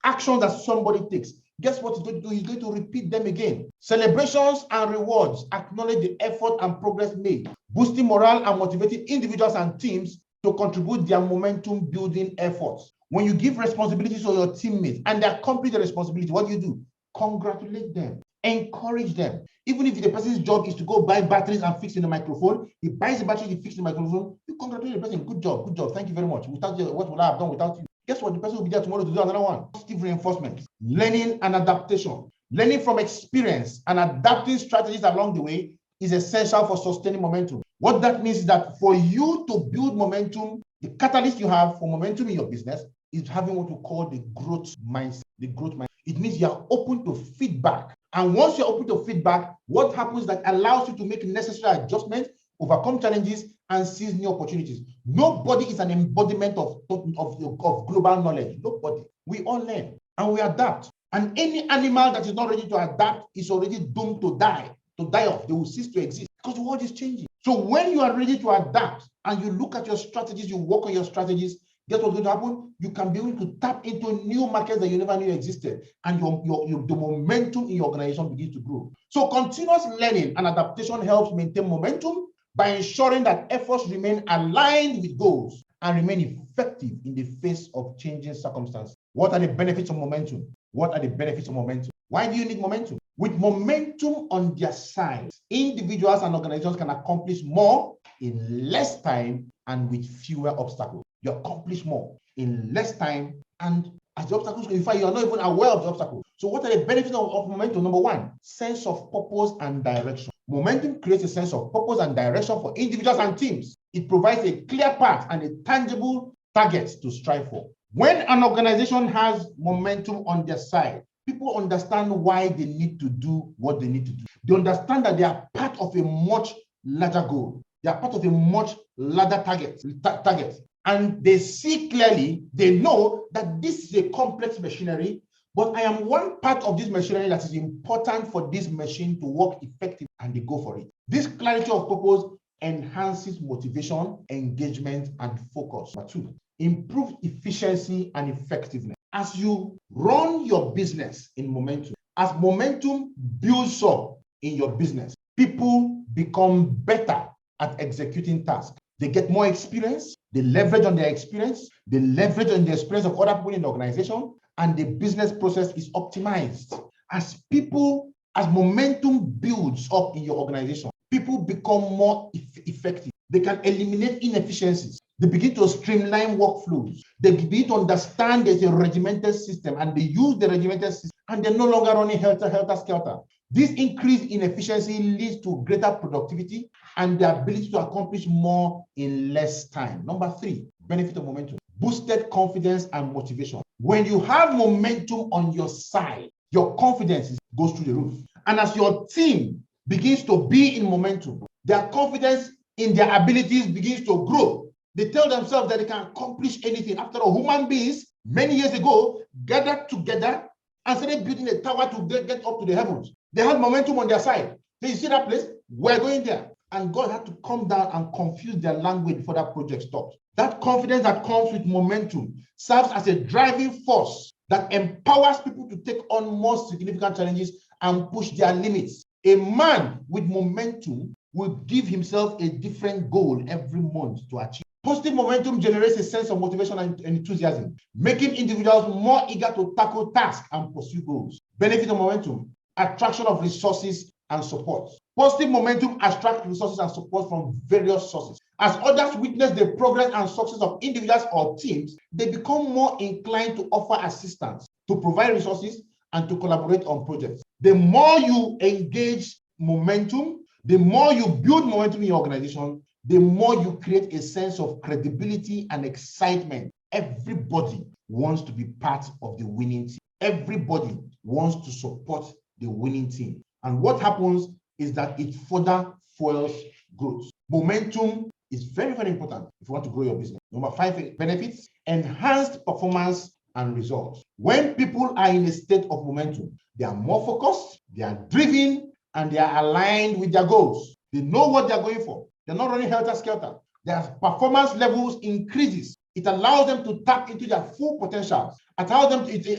actions that somebody takes, guess what he's going to do? He's going to repeat them again. Celebrations and rewards acknowledge the effort and progress made, boosting morale and motivating individuals and teams to contribute their momentum building efforts. When you give responsibilities to your teammates and they accomplish the responsibility, what do? Congratulate them. Encourage them. Even if the person's job is to go buy batteries and fix in the microphone, he buys the battery, he fixes the microphone, you congratulate the person. Good job, thank you very much. Without you, what would I have done without you? Guess what? The person will be there tomorrow to do another one. Positive reinforcement. Learning and adaptation. Learning from experience and adapting strategies along the way is essential for sustaining momentum. What that means is that for you to build momentum, the catalyst you have for momentum in your business is having what we call the growth mindset. The growth mindset. It means you are open to feedback. And once you're open to feedback, what happens that allows you to make necessary adjustments, overcome challenges, and seize new opportunities. Nobody is an embodiment of global knowledge. Nobody. We all learn and we adapt. And any animal that is not ready to adapt is already doomed to die off. They will cease to exist because the world is changing. So when you are ready to adapt and you look at your strategies, you work on your strategies, guess what's going to happen? You can be able to tap into new markets that you never knew existed, and the momentum in your organization begins to grow. So continuous learning and adaptation helps maintain momentum by ensuring that efforts remain aligned with goals and remain effective in the face of changing circumstances. What are the benefits of momentum? What are the benefits of momentum? Why do you need momentum? With momentum on their side, individuals and organizations can accomplish more in less time and with fewer obstacles. You accomplish more in less time, and as the obstacles, in fact, you are not even aware of the obstacles. So what are the benefits of momentum? Number 1, sense of purpose and direction. Momentum creates a sense of purpose and direction for individuals and teams. It provides a clear path and a tangible target to strive for. When an organization has momentum on their side, people understand why they need to do what they need to do. They understand that they are part of a much larger goal. They are part of a much larger target. And they see clearly, they know that this is a complex machinery, but I am one part of this machinery that is important for this machine to work effectively, and they go for it. This clarity of purpose enhances motivation, engagement, and focus. Number 2, improved efficiency and effectiveness. As you run your business in momentum, as momentum builds up in your business, people become better at executing tasks. They get more experience, they leverage on their experience, they leverage on the experience of other people in the organization, and the business process is optimized. As momentum builds up in your organization, people become more effective. They can eliminate inefficiencies. They begin to streamline workflows. They begin to understand there's a regimented system, and they use the regimented system, and they're no longer running helter-skelter. This increase in efficiency leads to greater productivity and the ability to accomplish more in less time. Number 3, benefit of momentum. Boosted confidence and motivation. When you have momentum on your side, your confidence goes through the roof. And as your team begins to be in momentum, their confidence in their abilities begins to grow. They tell themselves that they can accomplish anything. After all, human beings, many years ago, gathered together and started building a tower to get up to the heavens. They had momentum on their side. So you see that place? We're going there. And God had to come down and confuse their language before that project stopped. That confidence that comes with momentum serves as a driving force that empowers people to take on more significant challenges and push their limits. A man with momentum will give himself a different goal every month to achieve. Positive momentum generates a sense of motivation and enthusiasm, making individuals more eager to tackle tasks and pursue goals. Benefit of momentum: attraction of resources and support. Positive momentum attracts resources and support from various sources. As others witness the progress and success of individuals or teams, they become more inclined to offer assistance, to provide resources, and to collaborate on projects. The more you engage momentum, the more you build momentum in your organization, the more you create a sense of credibility and excitement. Everybody wants to be part of the winning team. Everybody wants to support the winning team. And what happens is that it further fuels growth. Momentum is very, very important if you want to grow your business. Number 5, benefits: enhanced performance and results. When people are in a state of momentum, they are more focused, they are driven, and they are aligned with their goals. They know what they're going for. They're not running helter-skelter. Their performance levels increases. It allows them to tap into their full potential,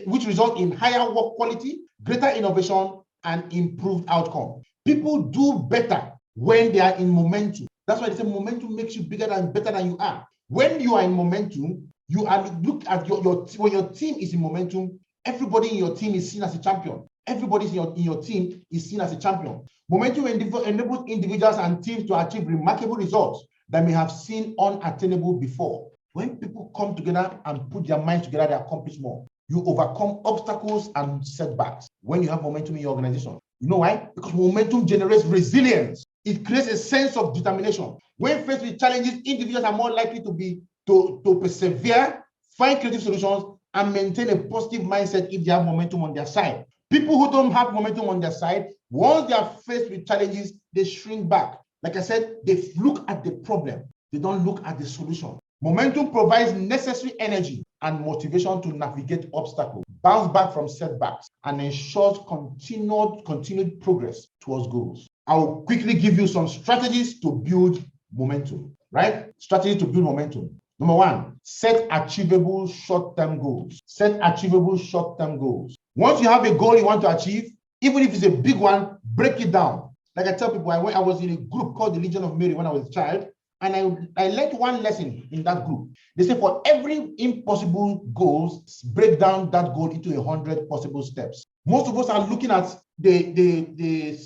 which results in higher work quality, greater innovation, and improved outcome. People do better when they are in momentum. That's why they say momentum makes you bigger and better than you are. When you are in momentum, you are look at when your team is in momentum, everybody in your team is seen as a champion. Everybody in your team is seen as a champion. Momentum enables individuals and teams to achieve remarkable results that may have seemed unattainable before. When people come together and put their minds together, they accomplish more. You overcome obstacles and setbacks when you have momentum in your organization. You know why? Because momentum generates resilience. It creates a sense of determination. When faced with challenges, individuals are more likely to persevere, find creative solutions, and maintain a positive mindset if they have momentum on their side. People who don't have momentum on their side, once they are faced with challenges, they shrink back. Like I said, they look at the problem. They don't look at the solution. Momentum provides necessary energy and motivation to navigate obstacles, bounce back from setbacks, and ensures continued progress towards goals. I will quickly give you some strategies to build momentum, right? Strategies to build momentum. Number 1, set achievable short-term goals. Set achievable short-term goals. Once you have a goal you want to achieve, even if it's a big one, break it down. Like I tell people, I was in a group called the Legion of Mary when I was a child, and I learned one lesson in that group. They say for every impossible goal, break down that goal into 100 possible steps. Most of us are looking at the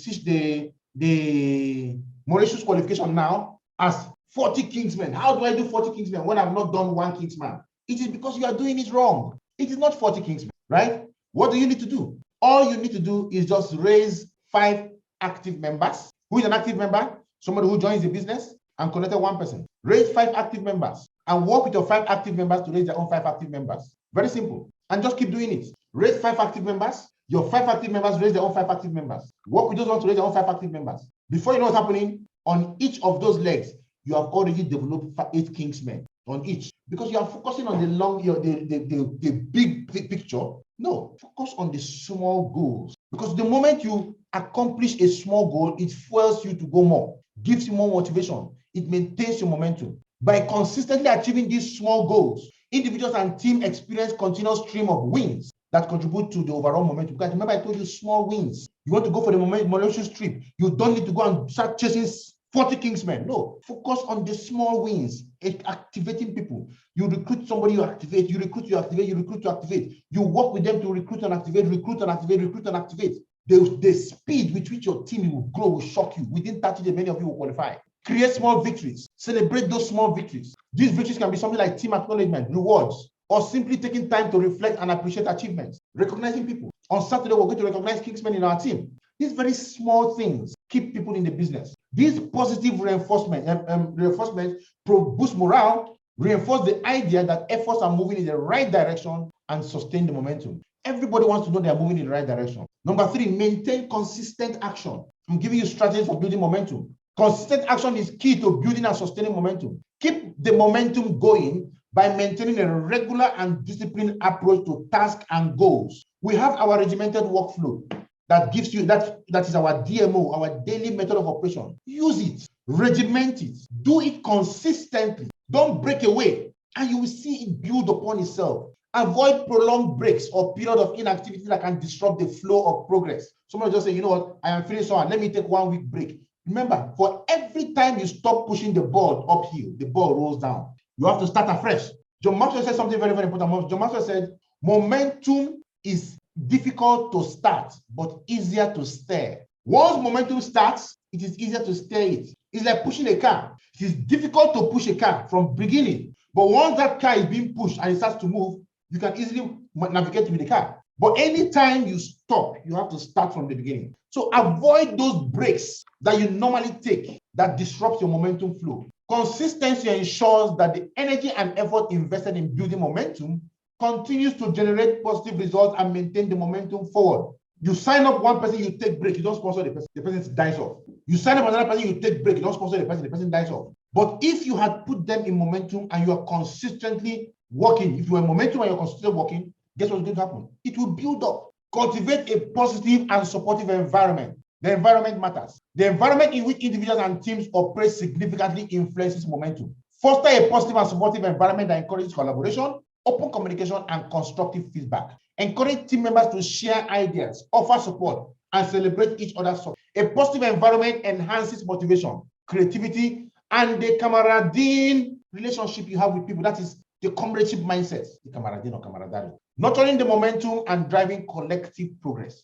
Mauritius qualification now as 40 Kingsmen. How do I do 40 Kingsmen when I've not done one Kingsman? It is because you are doing it wrong. It is not 40 Kingsmen, right? What do you need to do? All you need to do is just raise 5 active members. Who is an active member? Somebody who joins the business and connected 1 person. Raise 5 active members and work with your 5 active members to raise their own 5 active members. Very simple. And just keep doing it. Raise 5 active members. Your 5 active members raise their own 5 active members. Work with those ones to raise their own 5 active members. Before you know what's happening, on each of those legs, you have already developed 8 Kingsmen on each, because you are focusing on the big picture. No, focus on the small goals, because the moment you accomplish a small goal, it fuels you to go more, gives you more motivation, It maintains your momentum. By consistently achieving these small goals, individuals and team experience continuous stream of wins that contribute to the overall momentum. Guys, remember I told you small wins. You want to go for the momentum strip. You don't need to go and start chasing 40 Kingsmen. No, focus on the small wins, activating people. You recruit somebody, you activate, you recruit, you activate, you recruit, you activate. You work with them to recruit and activate, recruit and activate, recruit and activate. The speed with which your team will grow will shock you. Within 30 days, many of you will qualify. Create small victories. Celebrate those small victories. These victories can be something like team acknowledgement, rewards, or simply taking time to reflect and appreciate achievements. Recognizing people. On Saturday, we're going to recognize Kingsmen in our team. These very small things keep people in the business. These positive reinforcements boost morale, reinforce the idea that efforts are moving in the right direction, and sustain the momentum. Everybody wants to know they are moving in the right direction. Number 3, maintain consistent action. I'm giving you strategies for building momentum. Consistent action is key to building and sustaining momentum. Keep the momentum going by maintaining a regular and disciplined approach to tasks and goals. We have our regimented workflow that gives you that is our DMO, our daily method of operation. Use it, regiment it, do it consistently. Don't break away, and you will see it build upon itself. Avoid prolonged breaks or period of inactivity that can disrupt the flow of progress. Somebody just say, you know what, I am feeling so hard, let me take 1 week break. Remember, for every time you stop pushing the ball uphill, the ball rolls down. You have to start afresh. John Maxwell said something very, very important. John Maxwell said, momentum is difficult to start, but easier to steer. Once momentum starts, it is easier to steer it. It's like pushing a car. It is difficult to push a car from beginning, but once that car is being pushed and it starts to move, you can easily navigate with the car. But anytime you stop, you have to start from the beginning. So avoid those breaks that you normally take that disrupt your momentum flow. Consistency ensures that the energy and effort invested in building momentum continues to generate positive results and maintain the momentum forward. You sign up one person, you take break, you don't sponsor the person dies off. You sign up another person, you take break, you don't sponsor the person dies off. But if you had put them in momentum and you are consistently working, if you are in momentum and you're consistently working, guess what's going to happen? It will build up. Cultivate a positive and supportive environment. The environment matters. The environment in which individuals and teams operate significantly influences momentum. Foster a positive and supportive environment that encourages collaboration, open communication, and constructive feedback. Encourage team members to share ideas, offer support, and celebrate each other's success. A positive environment enhances motivation, creativity, and the camaraderie relationship you have with people. That is the comradeship mindset, the camaraderie or camaraderie. Nurturing the momentum and driving collective progress.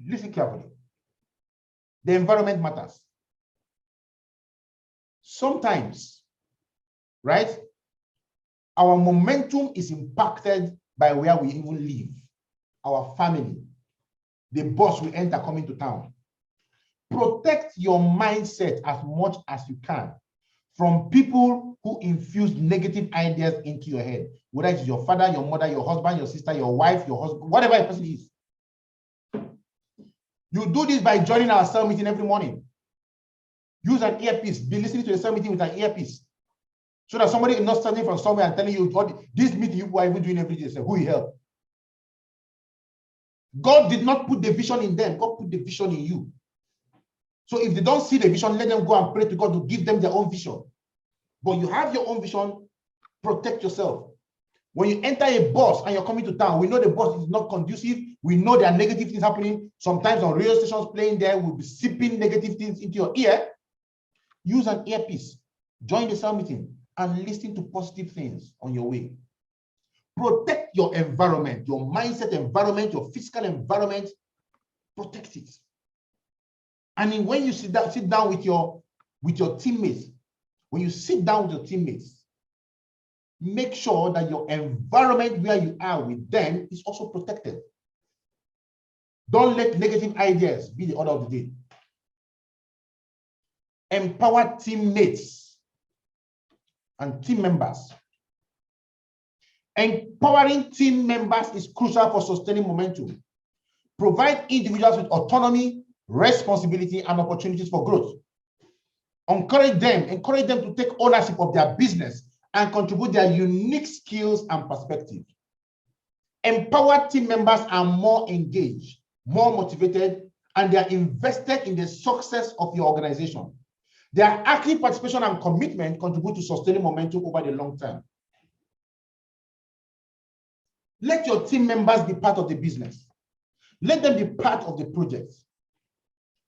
Listen carefully. The environment matters. Sometimes, right, our momentum is impacted by where we even live, our family, the boss we enter coming to town. Protect your mindset as much as you can from people who infuse negative ideas into your head, whether it's your father, your mother, your husband, your sister, your wife, your husband, whatever a person is. You do this by joining our cell meeting every morning. Use an earpiece. Be listening to the cell meeting with an earpiece. So that somebody is not standing from somewhere and telling you, this meeting you are even doing every day. So who will help? God did not put the vision in them. God put the vision in you. So if they don't see the vision, let them go and pray to God to give them their own vision. But you have your own vision, protect yourself. When you enter a bus and you're coming to town, we know the bus is not conducive. We know there are negative things happening. Sometimes on radio stations playing there, we'll be sipping negative things into your ear. Use an earpiece. Join the cell meeting and listen to positive things on your way. Protect your environment, your mindset environment, your physical environment. Protect it. And when you sit down with your teammates, when you sit down with your teammates, make sure that your environment where you are with them is also protected. Don't let negative ideas be the order of the day. Empower teammates and team members. Empowering team members is crucial for sustaining momentum. Provide individuals with autonomy, responsibility, and opportunities for growth. Encourage them to take ownership of their business and contribute their unique skills and perspective. Empowered team members are more engaged, more motivated, and they are invested in the success of your organization. Their active participation and commitment contribute to sustaining momentum over the long term. Let your team members be part of the business. Let them be part of the project.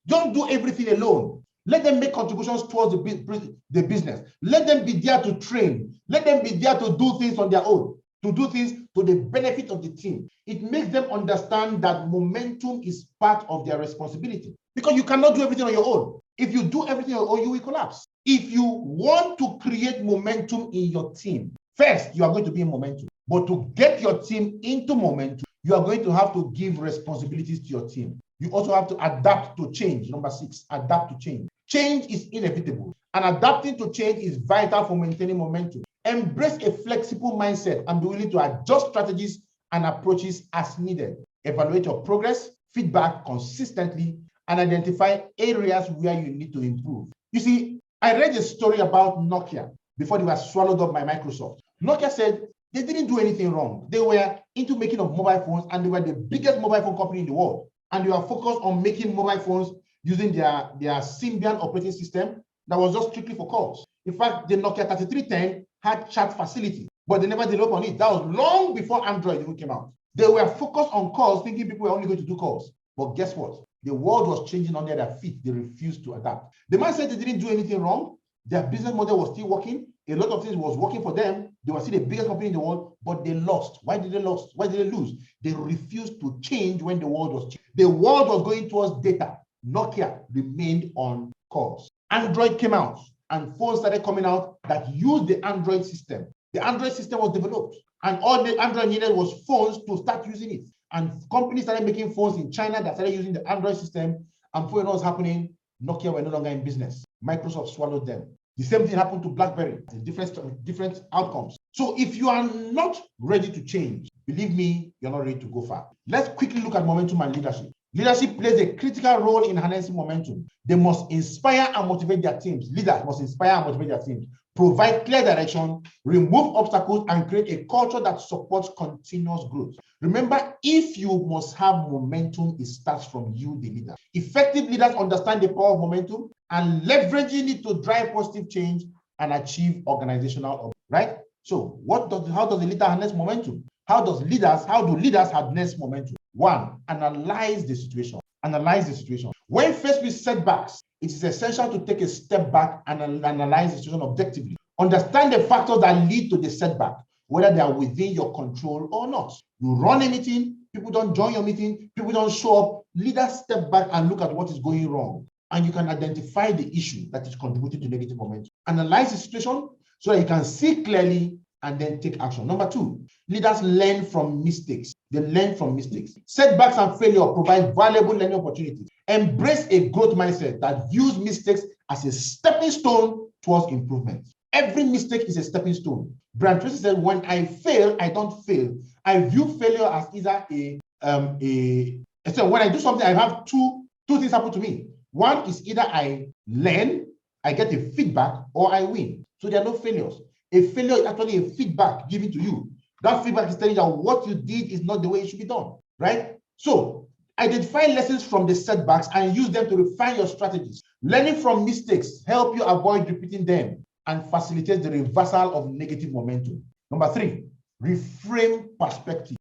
Don't do everything alone. Let them make contributions towards the business. Let them be there to train. Let them be there to do things on their own, to do things to the benefit of the team. It makes them understand that momentum is part of their responsibility, because you cannot do everything on your own. If you do everything on your own, you will collapse. If you want to create momentum in your team, first, you are going to be in momentum. But to get your team into momentum, you are going to have to give responsibilities to your team. You also have to adapt to change. Number 6, adapt to change. Change is inevitable, and adapting to change is vital for maintaining momentum. Embrace a flexible mindset and be willing to adjust strategies and approaches as needed. Evaluate your progress, feedback consistently, and identify areas where you need to improve. You see, I read a story about Nokia before they were swallowed up by Microsoft. Nokia said they didn't do anything wrong. They were into making of mobile phones, and they were the biggest mobile phone company in the world. And they were focused on making mobile phones using their Symbian operating system that was just strictly for calls. In fact, the Nokia 3310 had chat facility, but they never developed on it. That was long before Android even came out. They were focused on calls, thinking people were only going to do calls. But guess what? The world was changing under their feet. They refused to adapt. The man said they didn't do anything wrong. Their business model was still working. A lot of things was working for them. They were still the biggest company in the world, but they lost. Why did they lose? Why did they lose? They refused to change when the world was changing. The world was going towards data. Nokia remained on course. Android came out, and phones started coming out that used the Android system. The Android system was developed, and all the Android needed was phones to start using it. And companies started making phones in China that started using the Android system. And before you know what's happening, Nokia were no longer in business. Microsoft swallowed them. The same thing happened to BlackBerry, different outcomes. So if you are not ready to change, believe me, you're not ready to go far. Let's quickly look at momentum and leadership. Leadership plays a critical role in harnessing momentum. They must inspire and motivate their teams. Leaders must inspire and motivate their teams, provide clear direction, remove obstacles, and create a culture that supports continuous growth. Remember, if you must have momentum, it starts from you, the leader. Effective leaders understand the power of momentum and leveraging it to drive positive change and achieve organizational objectives, right? So how does the leader harness momentum? How do leaders harness momentum? 1, analyze the situation. Analyze the situation. When faced with setbacks, it is essential to take a step back and analyze the situation objectively. Understand the factors that lead to the setback, whether they are within your control or not. You run a meeting, people don't join your meeting, people don't show up. Leaders step back and look at what is going wrong, and you can identify the issue that is contributing to negative momentum. Analyze the situation so that you can see clearly and then take action. Number 2, leaders learn from mistakes. They learn from mistakes. Setbacks and failure provide valuable learning opportunities. Embrace a growth mindset that views mistakes as a stepping stone towards improvement. Every mistake is a stepping stone. Brian Tracy said, when I fail, I don't fail. I view failure as either so when I do something, I have two things happen to me. One is either I learn, I get a feedback, or I win. So there are no failures. A failure is actually a feedback given to you. That feedback is telling you that what you did is not the way it should be done, right? So identify lessons from the setbacks and use them to refine your strategies. Learning from mistakes help you avoid repeating them and facilitate the reversal of negative momentum. Number 3, reframe perspective.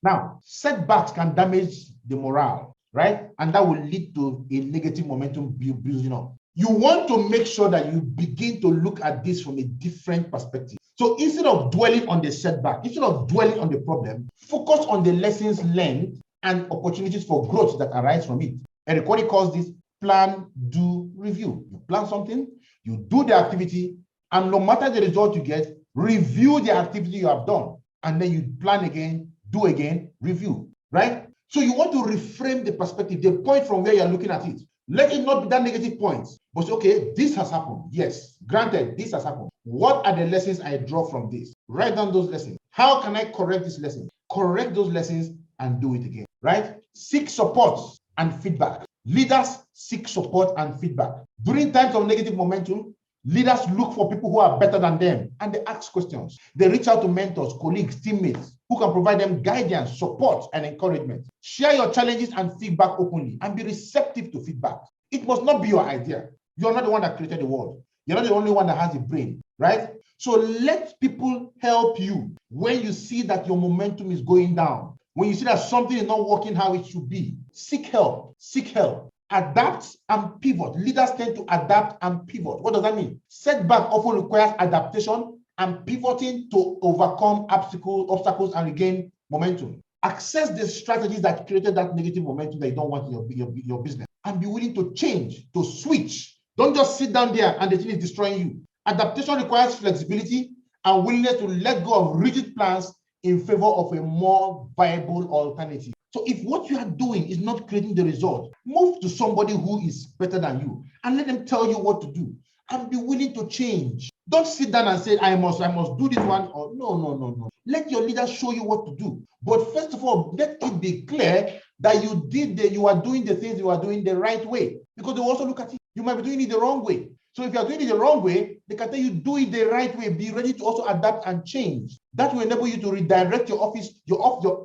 Now, setbacks can damage the morale, right? And that will lead to a negative momentum building up. You want to make sure that you begin to look at this from a different perspective. So instead of dwelling on the setback, instead of dwelling on the problem, focus on the lessons learned and opportunities for growth that arise from it. Eric Worre calls this plan, do, review. You plan something, you do the activity, and no matter the result you get, review the activity you have done. And then you plan again, do again, review, right? So you want to reframe the perspective, the point from where you're looking at it. Let it not be that negative point, but say, okay, this has happened. Yes, granted, this has happened. What are the lessons I draw from this? Write down those lessons. How can I correct this lesson? Correct those lessons and do it again, right? Seek support and feedback. Leaders seek support and feedback. During times of negative momentum, leaders look for people who are better than them and they ask questions. They reach out to mentors, colleagues, teammates who can provide them guidance, support, and encouragement. Share your challenges and feedback openly and be receptive to feedback. It must not be your idea. You're not the one that created the world. You're not the only one that has a brain, right? So let people help you when you see that your momentum is going down. When you see that something is not working how it should be, seek help. Seek help. Adapt and pivot. Leaders tend to adapt and pivot. What does that mean? Setback often requires adaptation and pivoting to overcome obstacles and regain momentum. Access the strategies that created that negative momentum that you don't want in your business, and be willing to change, to switch. Don't just sit down there and the thing is destroying you. Adaptation requires flexibility and willingness to let go of rigid plans in favor of a more viable alternative. So if what you are doing is not creating the result, move to somebody who is better than you and let them tell you what to do, and be willing to change. Don't sit down and say, I must do this one. Or no. Let your leader show you what to do. But first of all, let it be clear that you are doing the things you are doing the right way. Because they will also look at it. You might be doing it the wrong way. So if you are doing it the wrong way, they can tell you do it the right way. Be ready to also adapt and change. That will enable you to redirect your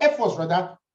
efforts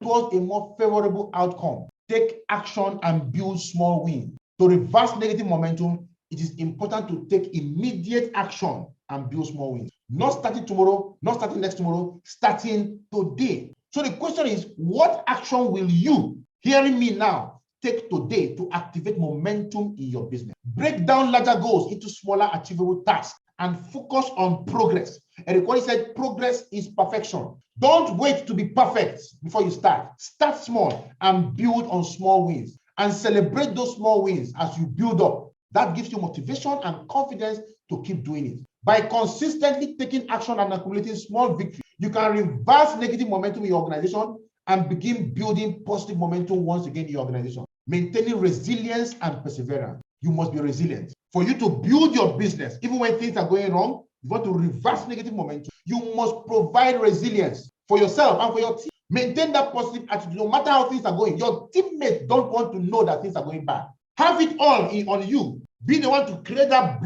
towards a more favorable outcome. Take action and build small wins. To reverse negative momentum, it is important to take immediate action and build small wins. Not starting tomorrow, not starting next tomorrow, starting today. So the question is, what action will you, hearing me now, take today to activate momentum in your business? Break down larger goals into smaller achievable tasks and focus on progress. And Eric said, progress is perfection. Don't wait to be perfect before you start. Start small and build on small wins, and celebrate those small wins as you build up. That gives you motivation and confidence to keep doing it. By consistently taking action and accumulating small victories, you can reverse negative momentum in your organization and begin building positive momentum once again in your organization. Maintaining resilience and perseverance. You must be resilient. For you to build your business, even when things are going wrong, you want to reverse negative momentum, you must provide resilience for yourself and for your team. Maintain that positive attitude no matter how things are going. Your teammates don't want to know that things are going bad. Have it all on you. Be the one to create that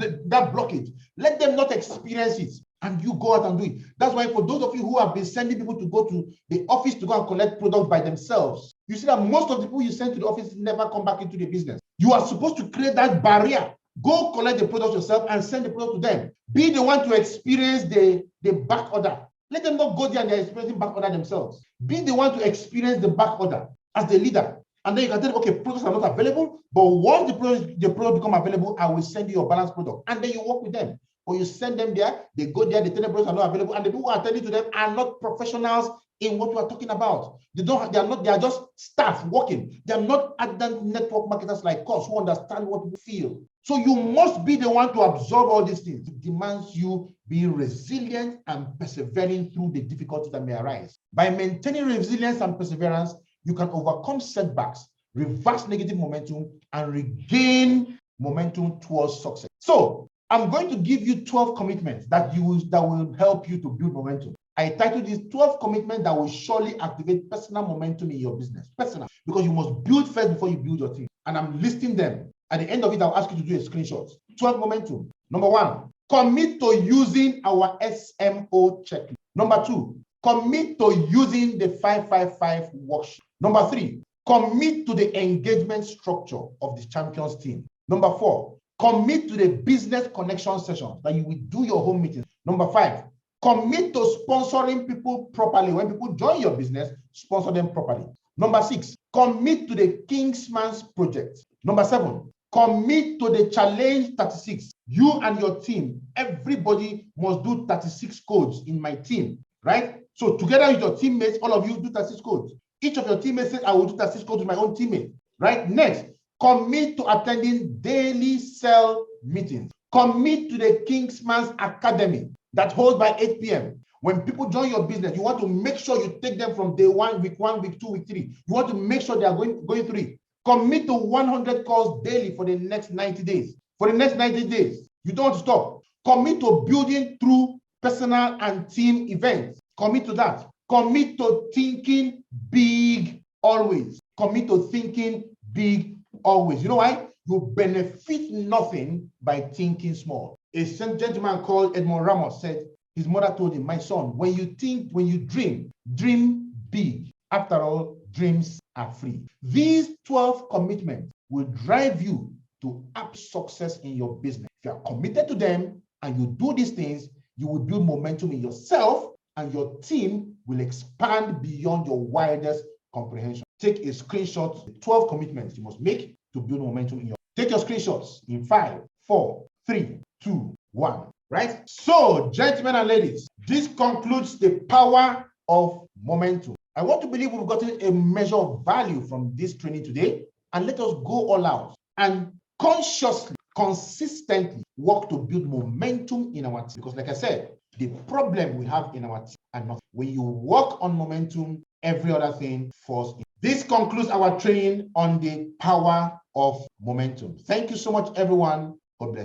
blockage. Let them not experience it, and you go out and do it. That's why for those of you who have been sending people to go to the office to go and collect products by themselves, you see that most of the people you send to the office never come back into the business. You are supposed to create that barrier. Go collect the product yourself and send the product to them. Be the one to experience the back order. Let them not go there and they're experiencing back order themselves. Be the one to experience the back order as the leader. And then you can tell them, okay, products are not available, but once the product become available, I will send you your balanced product. And then you work with them. Or you send them there, they go there, they tell them products are not available, and the people who are telling to them are not professionals in what we are talking about. They are just staff working. They are not ardent network marketers like us who understand what we feel. So you must be the one to absorb all these things. It demands you being resilient and persevering through the difficulties that may arise. By maintaining resilience and perseverance, you can overcome setbacks, reverse negative momentum, and regain momentum towards success. So I'm going to give you 12 commitments that will help you to build momentum. I titled these 12 commitments that will surely activate personal momentum in your business. Personal, because you must build first before you build your team. And I'm listing them. At the end of it, I'll ask you to do a screenshot. 12 momentum. Number 1, commit to using our SMO checklist. Number 2, commit to using the 555 worksheet. Number 3, commit to the engagement structure of the champions team. Number 4, commit to the business connection sessions that you will do your home meetings. Number 5, commit to sponsoring people properly. When people join your business, sponsor them properly. Number 6, commit to the Kingsman's project. Number 7, commit to the challenge 36. You and your team, everybody must do 36 codes in my team, right? So together with your teammates, all of you do 36 codes. Each of your teammates says, I will do 36 codes with my own teammate, right? Next, commit to attending daily cell meetings. Commit to the Kingsman's Academy that holds by 8 p.m. When people join your business, you want to make sure you take them from day 1, week 1, week 2, week 3. You want to make sure they are going through it. Commit to 100 calls daily for the next 90 days. For the next 90 days, you don't want to stop. Commit to building through personal and team events. Commit to that. Commit to thinking big always. Commit to thinking big always. You know why? You benefit nothing by thinking small. A gentleman called Edmond Ramos said his mother told him, my son, when you dream big. After all, dreams are free. These 12 commitments will drive you to have success in your business. If you are committed to them and you do these things, you will build momentum in yourself and your team will expand beyond your wildest comprehension. Take a screenshot of the 12 commitments you must make to build momentum in your. Take your screenshots in 5, 4, 3, 2, 1. Right? So, gentlemen and ladies, this concludes the power of momentum. I want to believe we've gotten a measure of value from this training today, and let us go all out and consciously, consistently work to build momentum in our team. Because like I said, the problem we have in our team are not. When you work on momentum, every other thing falls in. This concludes our training on the power of momentum. Thank you so much, everyone. God bless.